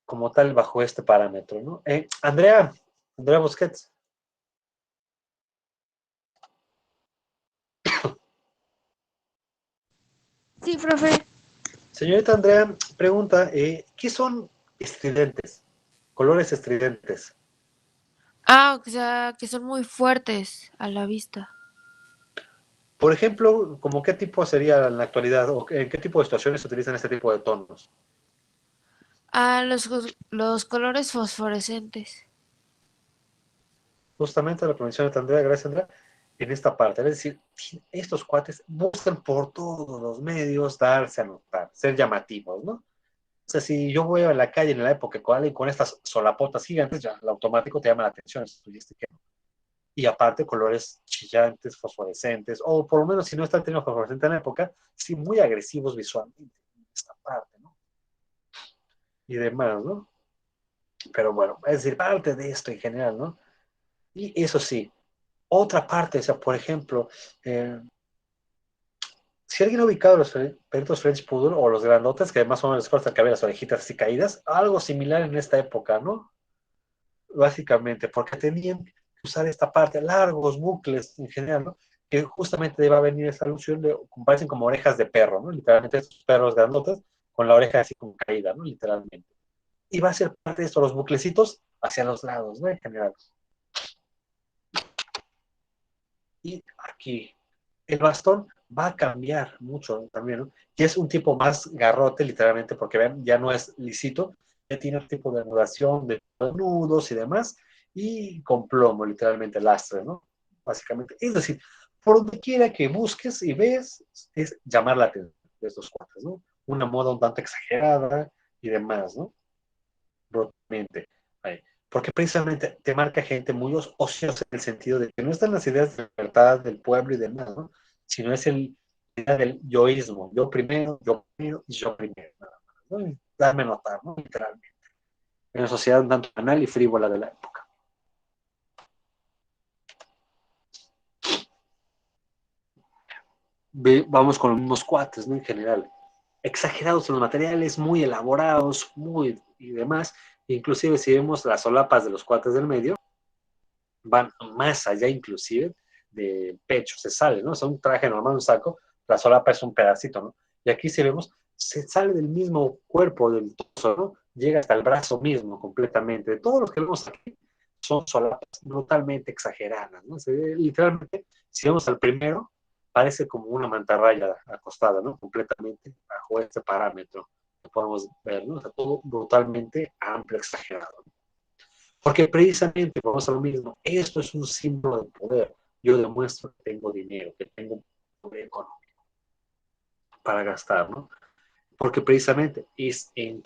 Como tal, bajo este parámetro, ¿no? Andrea Busquets. Sí, profe. Señorita Andrea, pregunta, ¿qué son estridentes? Colores estridentes. O sea, que son muy fuertes a la vista. Por ejemplo, ¿como qué tipo sería en la actualidad o en qué tipo de situaciones se utilizan este tipo de tonos? Los colores fosforescentes. Justamente lo que menciona Andrea, gracias Andrea, en esta parte. Es decir, estos cuates buscan por todos los medios darse a notar, ser llamativos, ¿no? O sea, si yo voy a la calle en la época con alguien con estas solapotas gigantes, ya el automático te llama la atención. Y aparte, colores chillantes, fosforescentes, o por lo menos si no está el término fosforescente en la época, sí muy agresivos visualmente en esta parte, ¿no? Y demás, ¿no? Pero bueno, es decir, parte de esto en general, ¿no? Y eso sí, otra parte, o sea, por ejemplo, si alguien ha ubicado los perritos French Poodle o los grandotes, que más o menos les cortan el cabello, las orejitas así caídas, algo similar en esta época, ¿no? Básicamente, porque tenían que usar esta parte, largos bucles en general, ¿no? Que justamente va a venir esa alusión de, parecen como orejas de perro, ¿no? Literalmente estos perros grandotes con la oreja así como caída, ¿no? Literalmente. Y va a ser parte de esto, los buclecitos hacia los lados, ¿no? En general. Y aquí, el bastón va a cambiar mucho también, ¿no? Y es un tipo más garrote, literalmente, porque ven, ya no es lisito, ya tiene un tipo de anudación de nudos y demás, y con plomo, literalmente, lastre, ¿no? Básicamente. Es decir, por donde quiera que busques y ves, es llamar la atención de estos cuates, ¿no? Una moda un tanto exagerada y demás, ¿no? Brutalmente. Ahí. Porque precisamente te marca gente muy ociosa en el sentido de que no están las ideas de libertad del pueblo y demás, ¿no? Sino es la idea del yoísmo, yo primero y yo primero, nada más, ¿no? Y darme notar, ¿no? Literalmente. En una sociedad un tanto banal y frívola de la época. vamos con los mismos cuates, ¿no? En general, exagerados en los materiales, muy elaborados, muy y demás. Inclusive si vemos las solapas de los cuates del medio, van más allá inclusive de pecho, se sale, ¿no? O sea, un traje normal, un saco, la solapa es un pedacito, ¿no? Y aquí si vemos, se sale del mismo cuerpo del torso, ¿no? Llega hasta el brazo mismo completamente. Todo lo que vemos aquí son solapas brutalmente exageradas, ¿no? Literalmente, si vemos al primero, parece como una mantarraya acostada, ¿no? Completamente bajo este parámetro que podemos ver, ¿no? O sea, todo brutalmente amplio, exagerado, ¿no? Porque precisamente, vamos a lo mismo, esto es un símbolo de poder. Yo demuestro que tengo dinero, que tengo poder económico para gastar, ¿no? Porque precisamente es en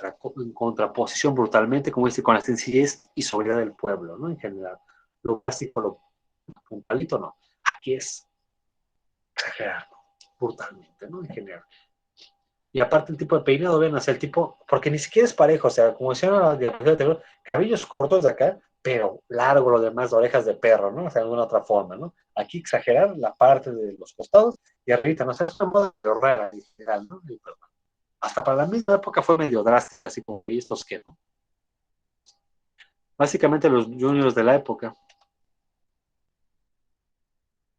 contraposición brutalmente, como dice, con la sencillez y sobriedad del pueblo, ¿no? En general, lo básico, lo puntualito, no. Aquí es exagerado, brutalmente, ¿no? En general. Y aparte el tipo de peinado, ven, o sea, el tipo, porque ni siquiera es parejo, o sea, como decían, cabellos cortos de acá, pero largo lo demás, orejas de perro, ¿no? O sea, de alguna otra forma, ¿no? Aquí exagerar la parte de los costados y arriba, ¿no? O sea, es una moda pero rara, en general, ¿no? Y, pues, hasta para la misma época fue medio drástica, así como estos que, ¿no? Básicamente los juniors de la época.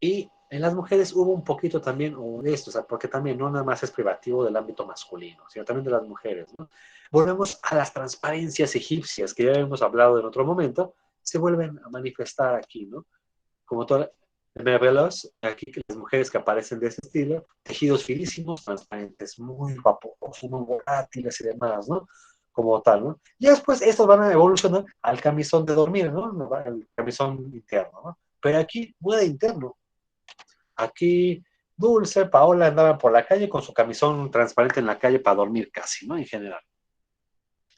Y en las mujeres hubo un poquito también de esto, o sea, porque también no nada más es privativo del ámbito masculino, sino también de las mujeres, ¿no? Volvemos a las transparencias egipcias, que ya hemos hablado en otro momento, se vuelven a manifestar aquí, ¿no? Como todas velas, aquí que las mujeres que aparecen de ese estilo, tejidos finísimos, transparentes, muy vaposos, muy volátiles y demás, ¿no? Como tal, ¿no? Y después estos van a evolucionar al camisón de dormir, ¿no? El camisón interno, ¿no? Pero aquí, muy interno. Aquí Dulce, Paola andaban por la calle con su camisón transparente en la calle para dormir casi, ¿no? En general.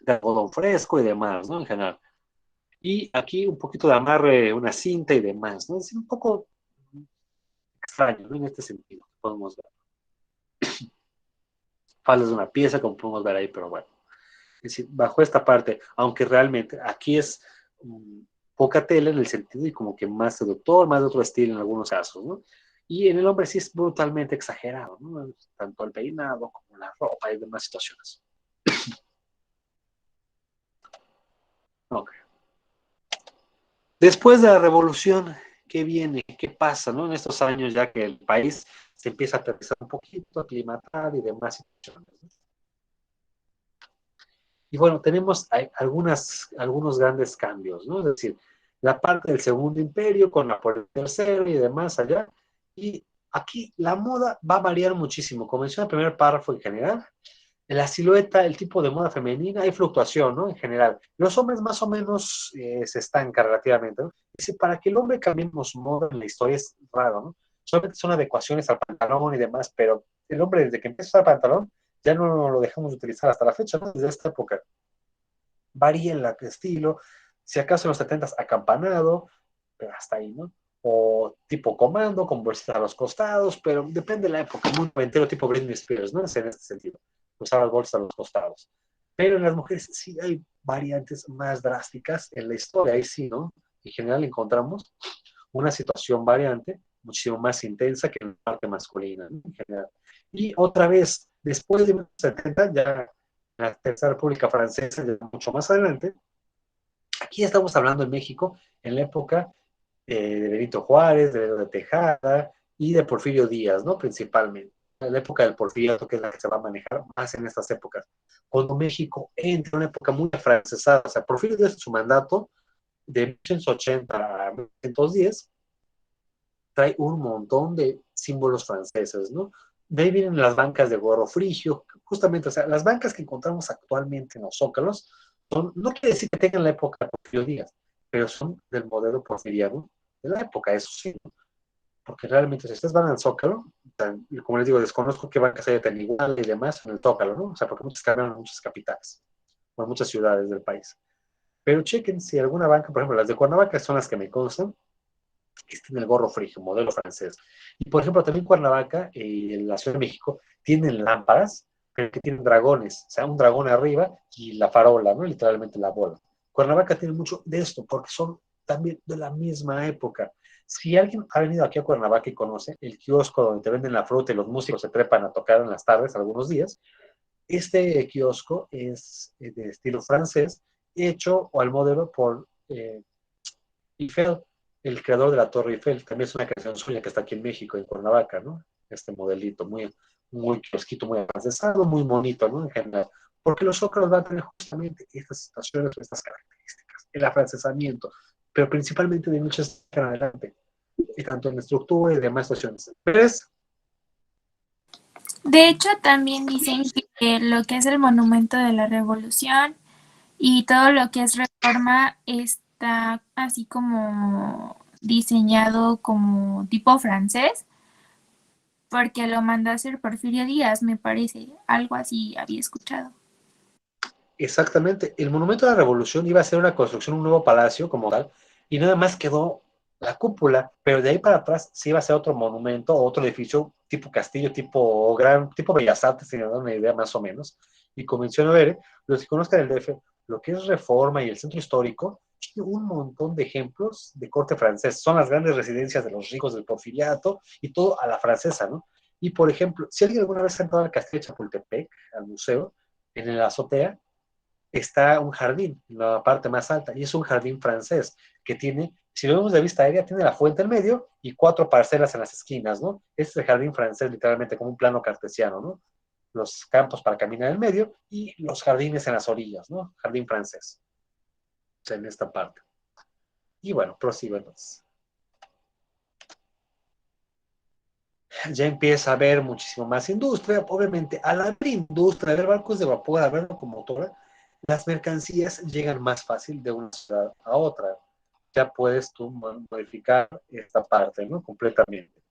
De algodón fresco y demás, ¿no? En general. Y aquí un poquito de amarre, una cinta y demás, ¿no? Es un poco extraño, ¿no? En este sentido, podemos ver. Faltas de una pieza, como podemos ver ahí, pero bueno. Es decir, bajo esta parte, aunque realmente aquí es poca tela en el sentido y como que más seductor, más de otro estilo en algunos casos, ¿no? Y en el hombre sí es brutalmente exagerado, ¿no? Tanto el peinado como la ropa y demás situaciones. Ok. Después de la revolución, ¿qué viene? ¿Qué pasa, no? En estos años ya que el país se empieza a aterrizar un poquito, aclimatar y demás situaciones, ¿no? Y bueno, tenemos algunos grandes cambios, ¿no? Es decir, la parte del Segundo Imperio con Napoleón III y demás allá. Y aquí la moda va a variar muchísimo. Como menciona el primer párrafo en general, en la silueta, el tipo de moda femenina, hay fluctuación, ¿no? En general. Los hombres más o menos se estancan relativamente, ¿no? Dice, para que el hombre cambiemos moda en la historia es raro, ¿no? Solamente son adecuaciones al pantalón y demás, pero el hombre desde que empieza a usar pantalón ya no lo dejamos de utilizar hasta la fecha, ¿no? Desde esta época. Varía el estilo, si acaso en los 70s acampanado, pero hasta ahí, ¿no? O tipo comando, con bolsitas a los costados, pero depende de la época, muy noventero tipo Britney Spears, ¿no? Es en este sentido, usar las bolsas a los costados. Pero en las mujeres sí hay variantes más drásticas en la historia, ahí sí, ¿no? En general encontramos una situación variante muchísimo más intensa que en la parte masculina, ¿no? En general. Y otra vez, después de los 70, ya la Tercera República Francesa, ya mucho más adelante, aquí estamos hablando en México, en la época de Benito Juárez, de Benito de Tejada y de Porfirio Díaz, ¿no? Principalmente. En la época del Porfiriato, que es la que se va a manejar más en estas épocas. Cuando México entra en una época muy afrancesada, o sea, Porfirio Díaz en su mandato, de 1880 a 1910, trae un montón de símbolos franceses, ¿no? De ahí vienen las bancas de gorro frigio, justamente, o sea, las bancas que encontramos actualmente en los zócalos, no quiere decir que tengan la época de Porfirio Díaz, pero son del modelo porfiriano de la época, eso sí, ¿no? Porque realmente si ustedes van al Zócalo, como les digo, desconozco qué bancas hay tan igual y demás en el Zócalo, ¿no? O sea, porque muchas cambian en muchas capitales, o en muchas ciudades del país. Pero chequen si alguna banca, por ejemplo, las de Cuernavaca son las que me constan, que tiene el gorro frigio, modelo francés. Y por ejemplo, también Cuernavaca y la Ciudad de México tienen lámparas, pero que tienen dragones, o sea, un dragón arriba y la farola, ¿no? Literalmente la bola. Cuernavaca tiene mucho de esto, porque son también de la misma época. Si alguien ha venido aquí a Cuernavaca y conoce el kiosco donde te venden la fruta y los músicos se trepan a tocar en las tardes algunos días, este kiosco es de estilo francés, hecho o al modelo por Eiffel, el creador de la Torre Eiffel. También es una creación suya que está aquí en México, en Cuernavaca, ¿no? Este modelito muy kiosquito, muy francesado, muy bonito, ¿no? En general. Porque los zócalos van a tener justamente estas situaciones, estas características, el afrancesamiento, pero principalmente de muchas en adelante, y tanto en estructura y demás situaciones. ¿Ves? De hecho, también dicen que lo que es el Monumento de la Revolución y todo lo que es Reforma está así como diseñado como tipo francés, porque lo mandó a hacer Porfirio Díaz, me parece. Algo así había escuchado. Exactamente. El Monumento de la Revolución iba a ser una construcción, un nuevo palacio como tal, y nada más quedó la cúpula, pero de ahí para atrás sí iba a ser otro monumento, otro edificio tipo castillo, tipo Bellas Artes, si me dan una idea más o menos. Y como menciono, ver, los que conozcan el DF, lo que es Reforma y el centro histórico, tiene un montón de ejemplos de corte francés. Son las grandes residencias de los ricos del porfiriato y todo a la francesa, ¿no? Y por ejemplo, si alguien alguna vez ha entrado al castillo de Chapultepec, al museo, en la azotea, está un jardín, en la parte más alta, y es un jardín francés que tiene, si lo vemos de vista aérea, tiene la fuente en medio y 4 parcelas en las esquinas, ¿no? Este es el jardín francés, literalmente como un plano cartesiano, ¿no? Los campos para caminar en medio y los jardines en las orillas, ¿no? Jardín francés, o sea, en esta parte. Y bueno, prosigo entonces. Ya empieza a haber muchísimo más industria. Obviamente, al haber industria, haber barcos de vapor, haber locomotora, las mercancías llegan más fácil de una ciudad a otra. Ya puedes tú modificar esta parte, ¿no? Completamente.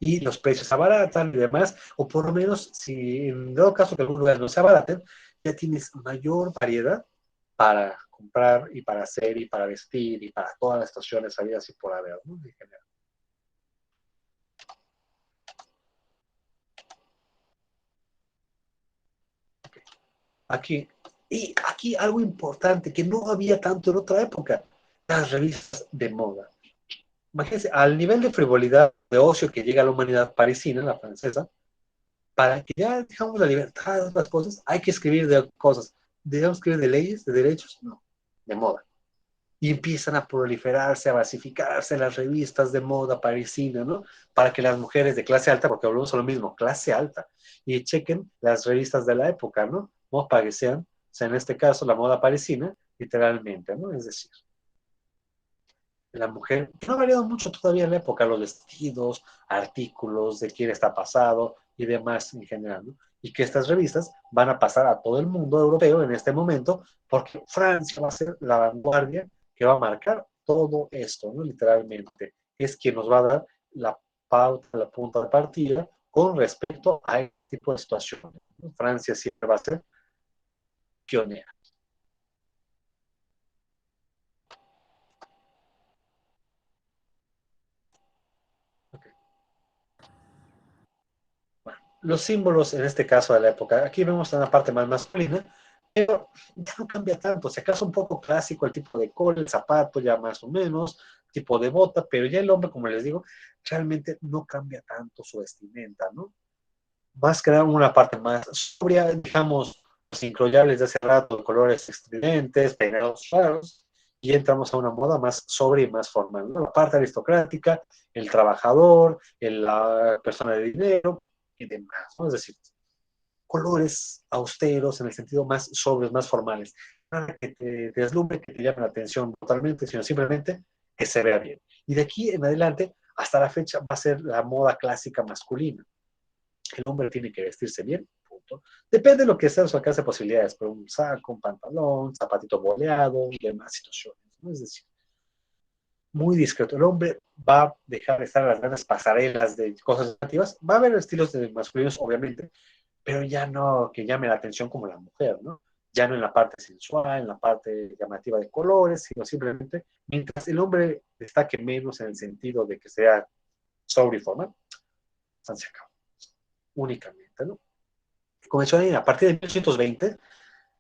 Y los precios se abaratan y demás, o por lo menos, si en dado caso que algún lugar no se abaraten, ya tienes mayor variedad para comprar y para hacer y para vestir y para todas las estaciones habidas y por haber, ¿no? En general. Aquí, y aquí algo importante que no había tanto en otra época, las revistas de moda. Imagínense, al nivel de frivolidad, de ocio que llega a la humanidad parisina, la francesa, para que ya dejamos la libertad de otras cosas, hay que escribir de cosas. ¿Debemos escribir de leyes, de derechos? No, de moda. Y empiezan a proliferarse, a basificarse las revistas de moda parisina, ¿no? Para que las mujeres de clase alta, porque hablamos de lo mismo, clase alta, y chequen las revistas de la época, ¿no? ¿No? Para que sean, o sea, en este caso, la moda parisina, literalmente, ¿no? Es decir, la mujer, que no ha variado mucho todavía en la época, los vestidos, artículos, de quién está pasado y demás en general, ¿no? Y que estas revistas van a pasar a todo el mundo europeo en este momento, porque Francia va a ser la vanguardia que va a marcar todo esto, ¿no? Literalmente. Es quien nos va a dar la pauta, la punta de partida con respecto a este tipo de situaciones, ¿no? Francia siempre va a ser pionera. Okay. Bueno, los símbolos en este caso de la época, aquí vemos una parte más masculina, pero ya no cambia tanto, si acaso un poco clásico el tipo de cola, el zapato ya más o menos, tipo de bota, pero ya el hombre, como les digo, realmente no cambia tanto su vestimenta, ¿no? Más que nada una parte más sobria, digamos, los incroyables de hace rato, colores estridentes, peinados raros, y entramos a una moda más sobria y más formal, ¿no? La parte aristocrática, el trabajador, la persona de dinero y demás, ¿no? Es decir, colores austeros en el sentido más sobrios, más formales. Nada que te deslumbre, que te llame la atención totalmente, sino simplemente que se vea bien. Y de aquí en adelante, hasta la fecha, va a ser la moda clásica masculina. El hombre tiene que vestirse bien, punto. Depende de lo que sea su alcance de posibilidades, pero un saco, un pantalón, zapatito boleado y demás situaciones, ¿no? Es decir, muy discreto. El hombre va a dejar de estar en las grandes pasarelas de cosas llamativas. Va a haber estilos de masculinos, obviamente, pero ya no que llame la atención como la mujer, ¿no? Ya no en la parte sensual, en la parte llamativa de colores, sino simplemente mientras el hombre destaque menos en el sentido de que sea sobrio y formal, se acabó únicamente, ¿no? Comenzó a partir de 1820,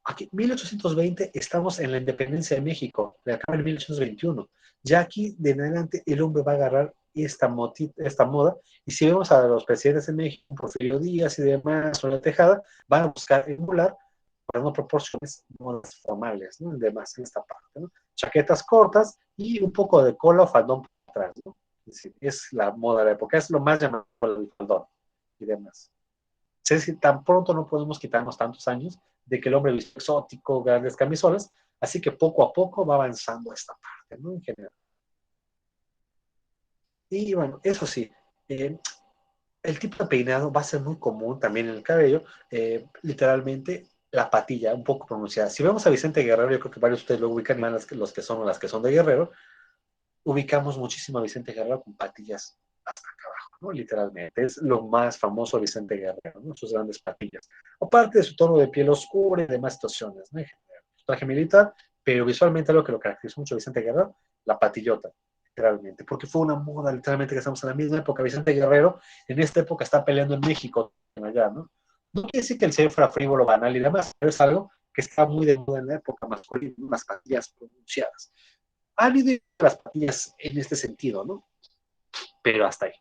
Aquí, 1820, estamos en la independencia de México, le acaba en 1821. Ya aquí, de en adelante, el hombre va a agarrar esta moda, y si vemos a los presidentes de México, Porfirio Díaz y demás, o la Tejada, van a buscar emular, guardando proporciones modas formales, ¿no? Demás en esta parte, ¿no? Chaquetas cortas y un poco de cola o faldón por atrás, ¿no? Es decir, es la moda de la época, es lo más llamado el faldón y demás. Es decir, tan pronto no podemos quitarnos tantos años de que el hombre visto exótico, grandes camisolas, así que poco a poco va avanzando esta parte, ¿no? En general. Y bueno, eso sí, el tipo de peinado va a ser muy común también en el cabello, literalmente la patilla, un poco pronunciada. Si vemos a Vicente Guerrero, yo creo que varios de ustedes lo ubican, más las que son de Guerrero, ubicamos muchísimo a Vicente Guerrero con patillas hasta acá abajo, ¿no? Literalmente, es lo más famoso de Vicente Guerrero, ¿no? Sus grandes patillas. Aparte de su tono de piel oscura y demás situaciones, ¿no? Traje militar, pero visualmente lo que lo caracterizó mucho a Vicente Guerrero, la patillota, literalmente, porque fue una moda, literalmente, que estamos en la misma época. Vicente Guerrero en esta época está peleando en México, allá, ¿no? No quiere decir que el señor fuera frívolo, banal y demás, pero es algo que está muy de moda en la época masculina, unas patillas pronunciadas. Ha habido las patillas en este sentido, ¿no? Pero hasta ahí.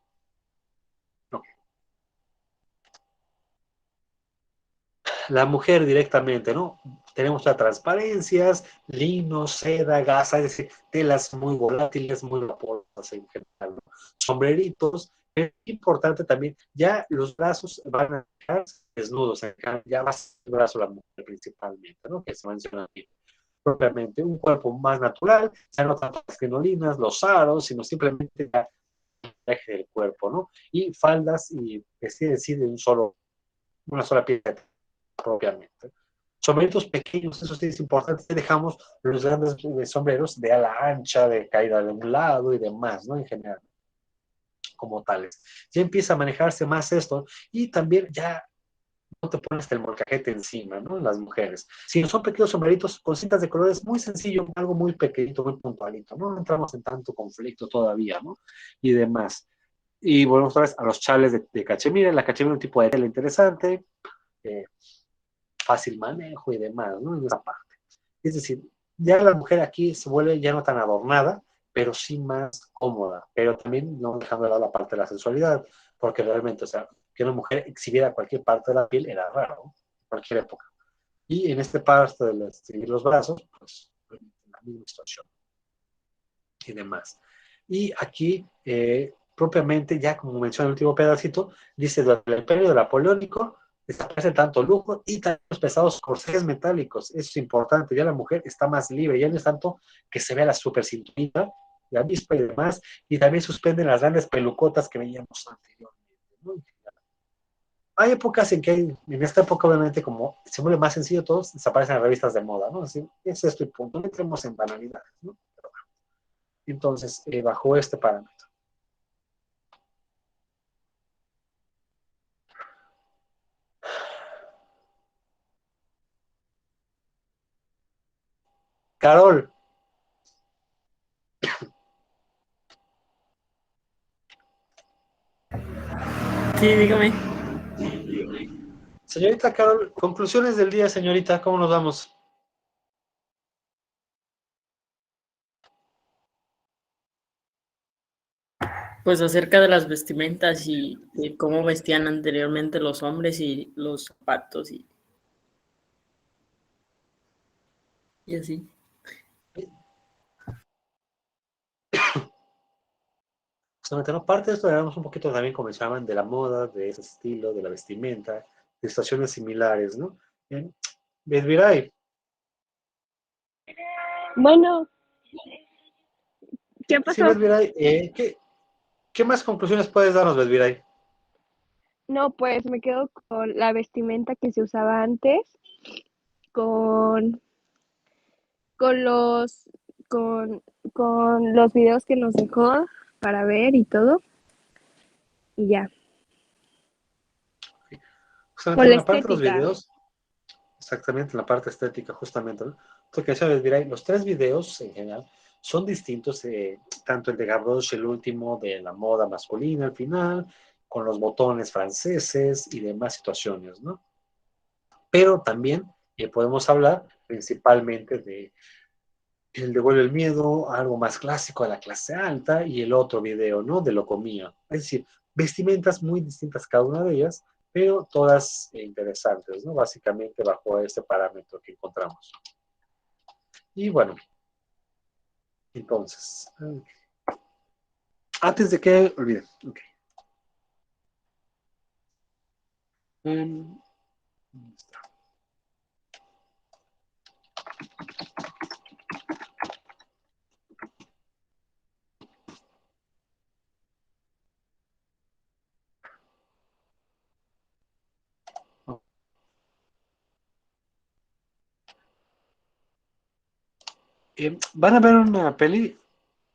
No. La mujer directamente, ¿no? Tenemos las transparencias, lino, seda, gasa, es decir, telas muy volátiles, muy vaporosas en general, ¿no? Sombreritos, es importante también, ya los brazos van a estar desnudos, ya va a ser el brazo la mujer principalmente, ¿no? Que se menciona aquí. Propiamente, un cuerpo más natural, ya no tanto las crinolinas, los aros, sino simplemente ya el eje del cuerpo, ¿no? Y faldas y vestidos de una sola pieza propiamente. Sombreritos pequeños, eso sí es importante, dejamos los grandes sombreros de ala ancha, de caída de un lado y demás, ¿no? En general, como tales. Ya empieza a manejarse más esto, y también ya no te pones el molcajete encima, ¿no? Las mujeres. Si no son pequeños sombreritos con cintas de colores, muy sencillo, algo muy pequeñito, muy puntualito, no entramos en tanto conflicto todavía, ¿no? Y demás. Y volvemos otra vez a los chales de cachemira. La cachemira es un tipo de tela interesante, eh, fácil manejo y demás, ¿no? En esa parte. Es decir, ya la mujer aquí se vuelve ya no tan adornada, pero sí más cómoda, pero también no dejando de lado la parte de la sensualidad, porque realmente, o sea, que una mujer exhibiera cualquier parte de la piel era raro, ¿no? En cualquier época. Y en este parte de exhibir los brazos, pues, la misma situación y demás. Y aquí, propiamente, ya como menciona el último pedacito, dice: durante el imperio napoleónico desaparece tanto lujo y tantos pesados corsés metálicos. Eso es importante, ya la mujer está más libre, ya no es tanto que se vea la super cinturita, la avispa y demás, y también suspenden las grandes pelucotas que veíamos anteriormente, ¿no? Hay épocas en que, en esta época, obviamente, como se vuelve más sencillo todo, desaparecen las revistas de moda, ¿no? Así, es esto y punto, no entremos en banalidades, ¿no? Entonces, bajo este parámetro. Carol, Sí, dígame. señorita Carol, conclusiones del día, señorita, ¿cómo nos vamos? Pues acerca de las vestimentas y de cómo vestían anteriormente los hombres y los zapatos y así. Justamente, ¿no? Parte de esto hablamos un poquito también, como llaman, de la moda, de ese estilo, de la vestimenta, de situaciones similares, ¿no? Bien. Vedvirai, Bueno, ¿qué sí, pasó? Vedvirai, ¿qué más conclusiones puedes darnos, Vedvirai? No, pues me quedo con la vestimenta que se usaba antes, con, con los, con los videos que nos dejó para ver y todo, y ya. Justamente Con en la la parte de los estética. videos, exactamente en la parte estética, justamente, ¿no? Porque decía Vedvirai, los tres videos en general son distintos, tanto el de Gavroche, el último, de la moda masculina al final, con los botones franceses y demás situaciones, ¿no? Pero también Y podemos hablar principalmente de el devuelve el miedo, algo más clásico de la clase alta, y el otro video, ¿no? De lo comía. Es decir, vestimentas muy distintas cada una de ellas, pero todas interesantes, ¿no? Básicamente bajo este parámetro que encontramos. Y bueno, entonces, antes de que olviden, ok. ¿Dónde está? Van a ver una peli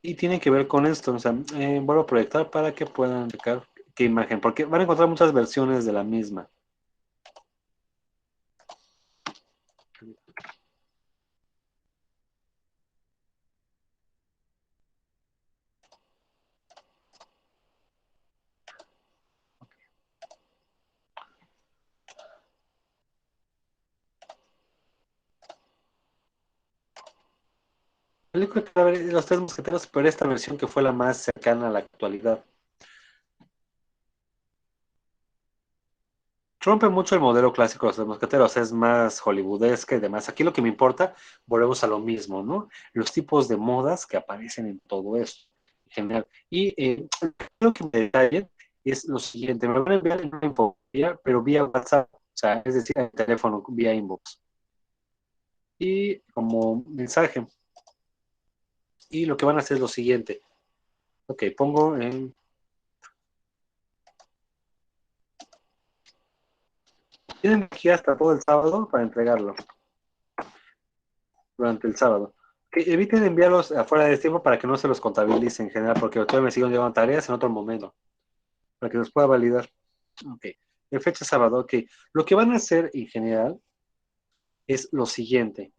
y tiene que ver con esto. O sea, vuelvo a proyectar para que puedan checar qué imagen, porque van a encontrar muchas versiones de la misma. Película que va a ver Los Tres Mosqueteros, pero esta versión que fue la más cercana a la actualidad. Rompe mucho el modelo clásico de Los Tres Mosqueteros, es más hollywoodesca y demás. Aquí lo que me importa, volvemos a lo mismo, ¿no? Los tipos de modas que aparecen en todo esto, en general. Y lo que me detalle es lo siguiente, me van a enviar una infografía, pero vía WhatsApp, o sea, es decir, en teléfono, vía inbox. Y como mensaje. Y lo que van a hacer es lo siguiente. Ok, pongo en... Tienen aquí hasta todo el sábado para entregarlo. Durante el sábado. Que eviten enviarlos afuera de tiempo para que no se los contabilice en general, porque todavía me siguen llevando tareas en otro momento. Para que los pueda validar. Ok. De fecha sábado, ok. Lo que van a hacer en general es lo siguiente.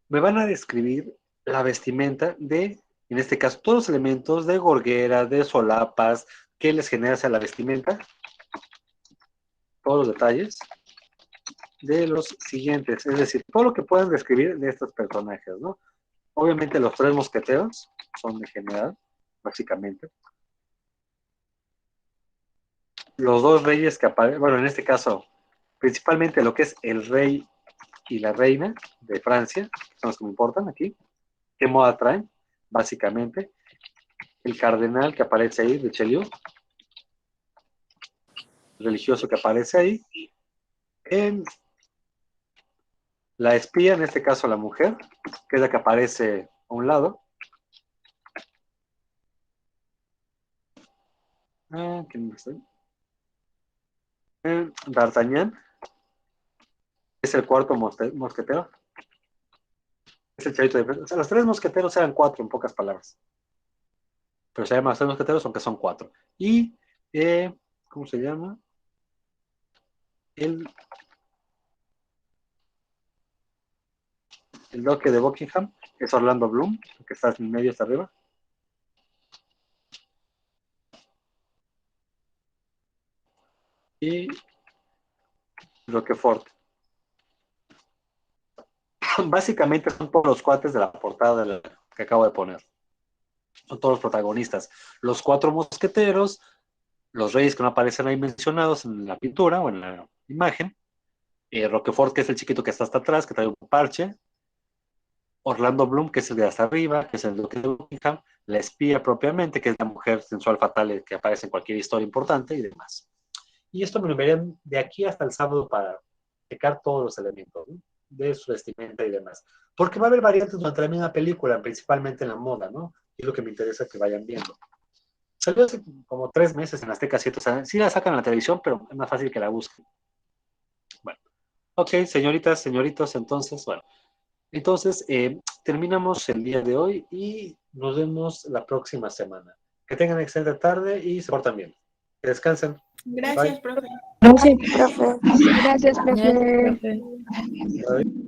Me van a describir la vestimenta de, en este caso, todos los elementos de gorguera, de solapas, que les genera hacia la vestimenta. Todos los detalles de los siguientes, es decir, todo lo que puedan describir de estos personajes, ¿no? Obviamente los tres mosqueteros son de general, básicamente. Los dos reyes que aparecen, bueno, en este caso, principalmente lo que es el rey y la reina de Francia, son los que me importan aquí. ¿Qué moda traen? Básicamente. El cardenal que aparece ahí, de Richelieu. El religioso que aparece ahí. La espía, en este caso la mujer, que es la que aparece a un lado. ¿Quién más está? D'Artagnan, es el cuarto mosquetero. Es el chavito de... O sea, los tres mosqueteros eran cuatro, en pocas palabras. Pero se llaman los tres mosqueteros, aunque son cuatro. Y, ¿cómo se llama? El duque de Buckingham, que es Orlando Bloom, que está en medio hasta arriba. Y Roquefort. Básicamente son todos los cuates de la portada que acabo de poner. Son todos los protagonistas. Los cuatro mosqueteros, los reyes que no aparecen ahí mencionados en la pintura o en la imagen. Roquefort, que es el chiquito que está hasta atrás, que trae un parche. Orlando Bloom, que es el de hasta arriba, que es el duque de Buckingham. La espía propiamente, que es la mujer sensual fatal que aparece en cualquier historia importante y demás. Y esto me lo enviarían de aquí hasta el sábado para checar todos los elementos, ¿no? De su vestimenta y demás. Porque va a haber variantes durante la misma película, principalmente en la moda, ¿no? Y es lo que me interesa que vayan viendo. Salió hace como 3 meses en Azteca 7, o sea, sí la sacan en la televisión, pero es más fácil que la busquen. Bueno, ok, señoritas, señoritos, entonces, bueno. Entonces, terminamos el día de hoy y nos vemos la próxima semana. Que tengan excelente tarde y se portan bien. Que descansen. Gracias, Bye. profe. Gracias, profe. Gracias, profe. Gracias, profe. Bye.